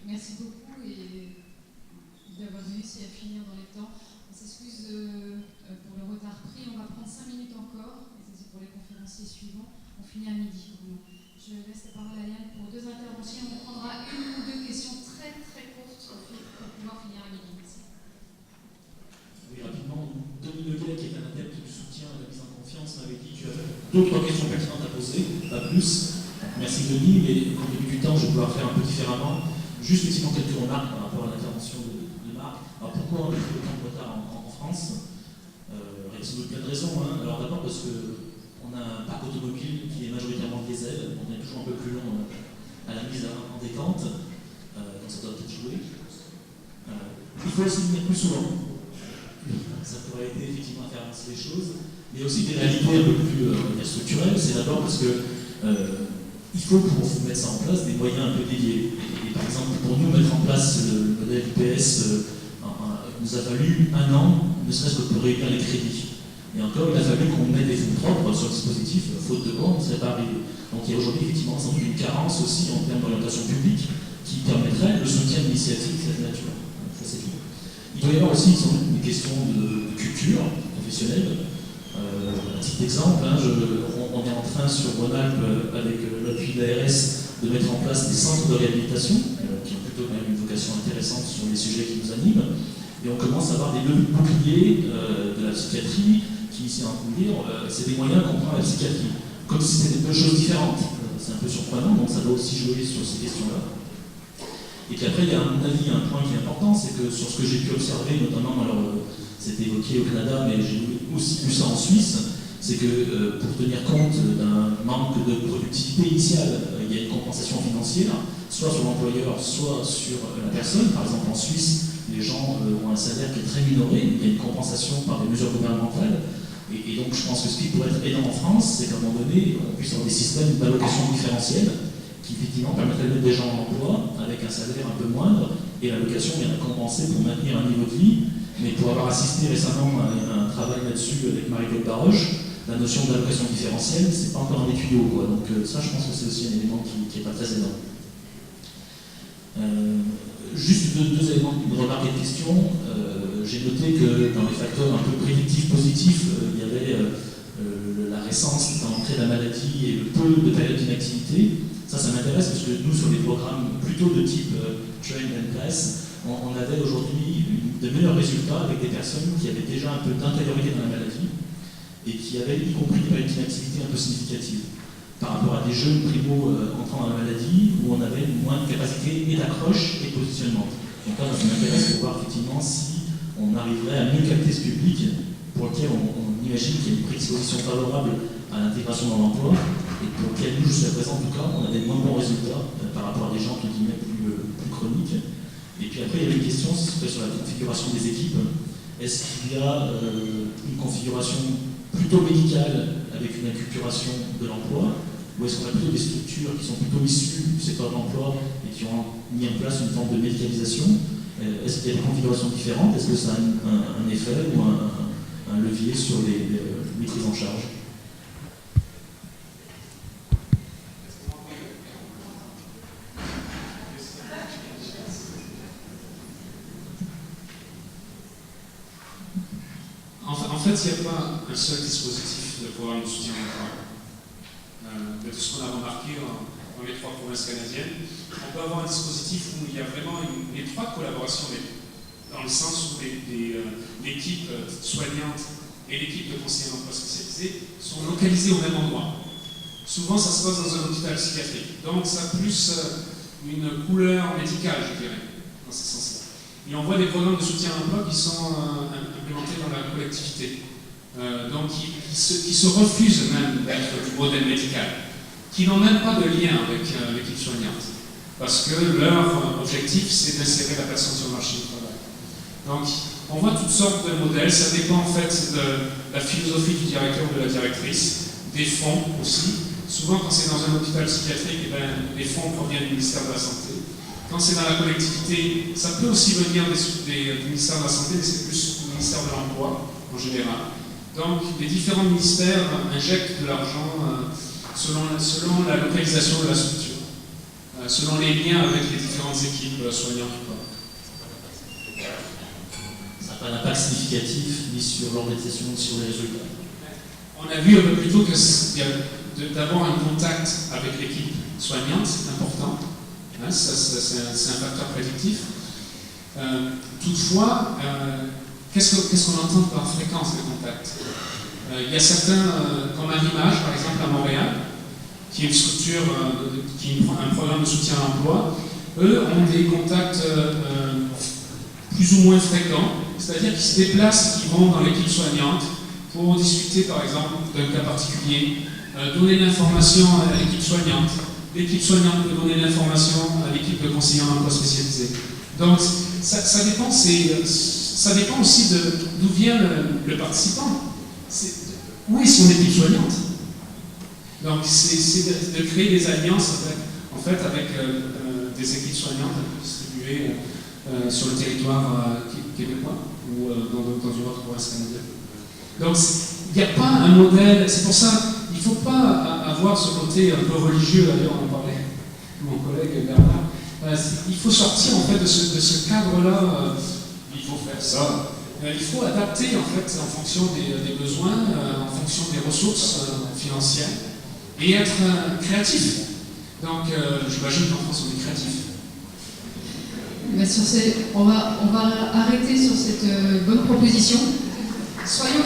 Merci beaucoup et d'avoir réussi à finir dans les temps. On s'excuse pour le retard pris. On va prendre 5 minutes encore, et ça c'est pour les conférenciers suivants. On finit à midi. Je laisse la parole à Yann pour 2 interventions. On prendra 1 ou 2 questions très très courtes pour pouvoir finir à midi. Merci. Oui, rapidement, Denis Leguet, qui est un adepte du soutien et de la mise en confiance, m'avait dit que tu avais 2 ou 3 questions pertinentes à poser, pas plus. Merci Denis, mais au début du temps, je vais pouvoir faire un peu différemment. Juste effectivement quelques remarques par rapport à l'intervention de Marc. Alors pourquoi on a fait autant de retard en France? Il y a sans doute plein de raisons. Alors d'abord parce qu'on a un parc automobile qui est majoritairement diesel, on est toujours un peu plus long à la mise en détente, donc ça doit peut-être jouer. Il faut aussi venir plus souvent. Ça pourrait aider effectivement à faire avancer les choses. Mais aussi des réalités un peu plus structurelles. C'est d'abord parce que il faut, pour mettre ça en place, des moyens un peu dédiés. Et par exemple, pour nous, mettre en place le modèle IPS, il nous a fallu 1 an, ne serait-ce que pour réunir les crédits. Et encore, il a fallu qu'on mette des fonds propres sur le dispositif, faute de quoi, on ne serait pas arrivé. Donc il y a aujourd'hui effectivement une carence aussi en termes d'orientation publique qui permettrait le soutien d'initiatives de cette nature. Donc, ça, c'est tout. Il doit y avoir aussi une question de culture professionnelle. Un petit exemple, on est en train sur Rhône-Alpes, avec l'appui de l'ARS, de mettre en place des centres de réhabilitation, qui ont plutôt quand même une vocation intéressante sur les sujets qui nous animent. Et on commence à avoir des leviers boucliers de la psychiatrie, qui, c'est des moyens qu'on prend à la psychiatrie. Comme si c'était 2 choses différentes. C'est un peu surprenant, donc ça doit aussi jouer sur ces questions-là. Et puis après, il y a à mon avis un point qui est important, c'est que sur ce que j'ai pu observer, notamment, c'était évoqué au Canada, mais j'ai aussi vu ça en Suisse, c'est que pour tenir compte d'un manque de productivité initiale, il y a une compensation financière, soit sur l'employeur, soit sur la personne. Par exemple, en Suisse, les gens ont un salaire qui est très minoré, il y a une compensation par des mesures gouvernementales. Et donc, je pense que ce qui pourrait être aidant en France, c'est qu'à un moment donné, on puisse avoir des systèmes d'allocation différentielle qui, effectivement, permettraient de mettre des gens en emploi avec un salaire un peu moindre, et l'allocation vient compenser pour maintenir un niveau de vie. Mais pour avoir assisté récemment à un travail là-dessus avec Marie-Claude Baroche, la notion d'allocation différentielle, c'est pas encore un des tuyaux, quoi. Donc ça, je pense que c'est aussi un élément qui n'est pas très aidant. Juste deux éléments de remarque et de question. J'ai noté que dans les facteurs un peu prédictifs positifs, il y avait la récence d'entrée de la maladie et le peu de période d'inactivité. Ça m'intéresse parce que nous, sur des programmes plutôt de type Train and Press, on avait aujourd'hui de meilleurs résultats avec des personnes qui avaient déjà un peu d'intériorité dans la maladie et qui avaient y compris des périodes d'inactivité un peu significatives par rapport à des jeunes primo entrant dans la maladie où on avait moins de capacité et d'accroche et de positionnement. Donc là, ça m'intéresse pour voir effectivement si on arriverait à mieux capter ce public pour lequel on imagine qu'il y a une prédisposition favorable à l'intégration dans l'emploi et pour lequel nous, jusqu'à présent, en tout cas, on a des moins bons résultats par rapport à des gens qui sont plus chroniques. Et puis après, il y avait une question sur la configuration des équipes. Est-ce qu'il y a une configuration plutôt médicale avec une acculturation de l'emploi, ou est-ce qu'on a plutôt des structures qui sont plutôt issues du secteur de l'emploi et qui ont mis en place une forme de médicalisation? Est-ce qu'il y a des configurations différentes? Est-ce que ça a un effet ou un levier sur les prises en charge? En fait, il n'y a pas un seul dispositif de programme de soutien à l'emploi. De tout ce qu'on a remarqué dans les 3 provinces canadiennes, on peut avoir un dispositif où il y a vraiment une étroite collaboration, dans le sens où l'équipe soignante et l'équipe de conseillers d'emploi spécialisés sont localisées au même endroit. Souvent, ça se passe dans un hôpital psychiatrique. Donc, ça a plus une couleur médicale, je dirais, dans ce sens-là. Et on voit des programmes de soutien à l'emploi qui sont implémentés dans la collectivité. Donc qui se refusent même d'être du modèle médical, qui n'ont même pas de lien avec l'équipe soignante, parce que leur objectif, c'est d'insérer la personne sur le marché du travail. Donc, on voit toutes sortes de modèles, ça dépend en fait de la philosophie du directeur ou de la directrice, des fonds aussi. Souvent, quand c'est dans un hôpital psychiatrique, les fonds proviennent du ministère de la Santé. Quand c'est dans la collectivité, ça peut aussi venir du ministère de la Santé, mais c'est plus du ministère de l'Emploi en général. Donc, les différents ministères injectent de l'argent selon la localisation de la structure, selon les liens avec les différentes équipes soignantes ou pas. Ça n'a pas d'impact significatif ni sur l'organisation ni sur les résultats. On a vu un peu plus tôt que d'avoir un contact avec l'équipe soignante, c'est important. Hein, c'est un facteur prédictif. Toutefois, qu'est-ce qu'on entend par fréquence de contact? Il y a certains, comme Arimage, par exemple, à Montréal, qui est une structure, qui est un programme de soutien à l'emploi. Eux ont des contacts plus ou moins fréquents, c'est-à-dire qu'ils se déplacent, qu'ils vont dans l'équipe soignante pour discuter, par exemple, d'un cas particulier, donner l'information à l'équipe soignante. L'équipe soignante peut donner l'information à l'équipe de conseillers en emploi spécialisé. Donc, ça dépend aussi d'où vient le participant. Où est son équipe soignante? Donc, c'est de créer des alliances avec des équipes soignantes distribuées sur le territoire québécois ou dans une autre province canadienne. Donc, il n'y a pas un modèle. C'est pour ça il ne faut pas avoir ce côté un peu religieux. D'ailleurs, on en parlait avec mon collègue Bernard. Il faut sortir en fait de ce cadre-là. Il faut faire ça. Il faut adapter en fait en fonction des besoins, en fonction des ressources financières et être créatif. Donc, j'imagine qu'en France, on est créatif. On va arrêter sur cette bonne proposition. Soyons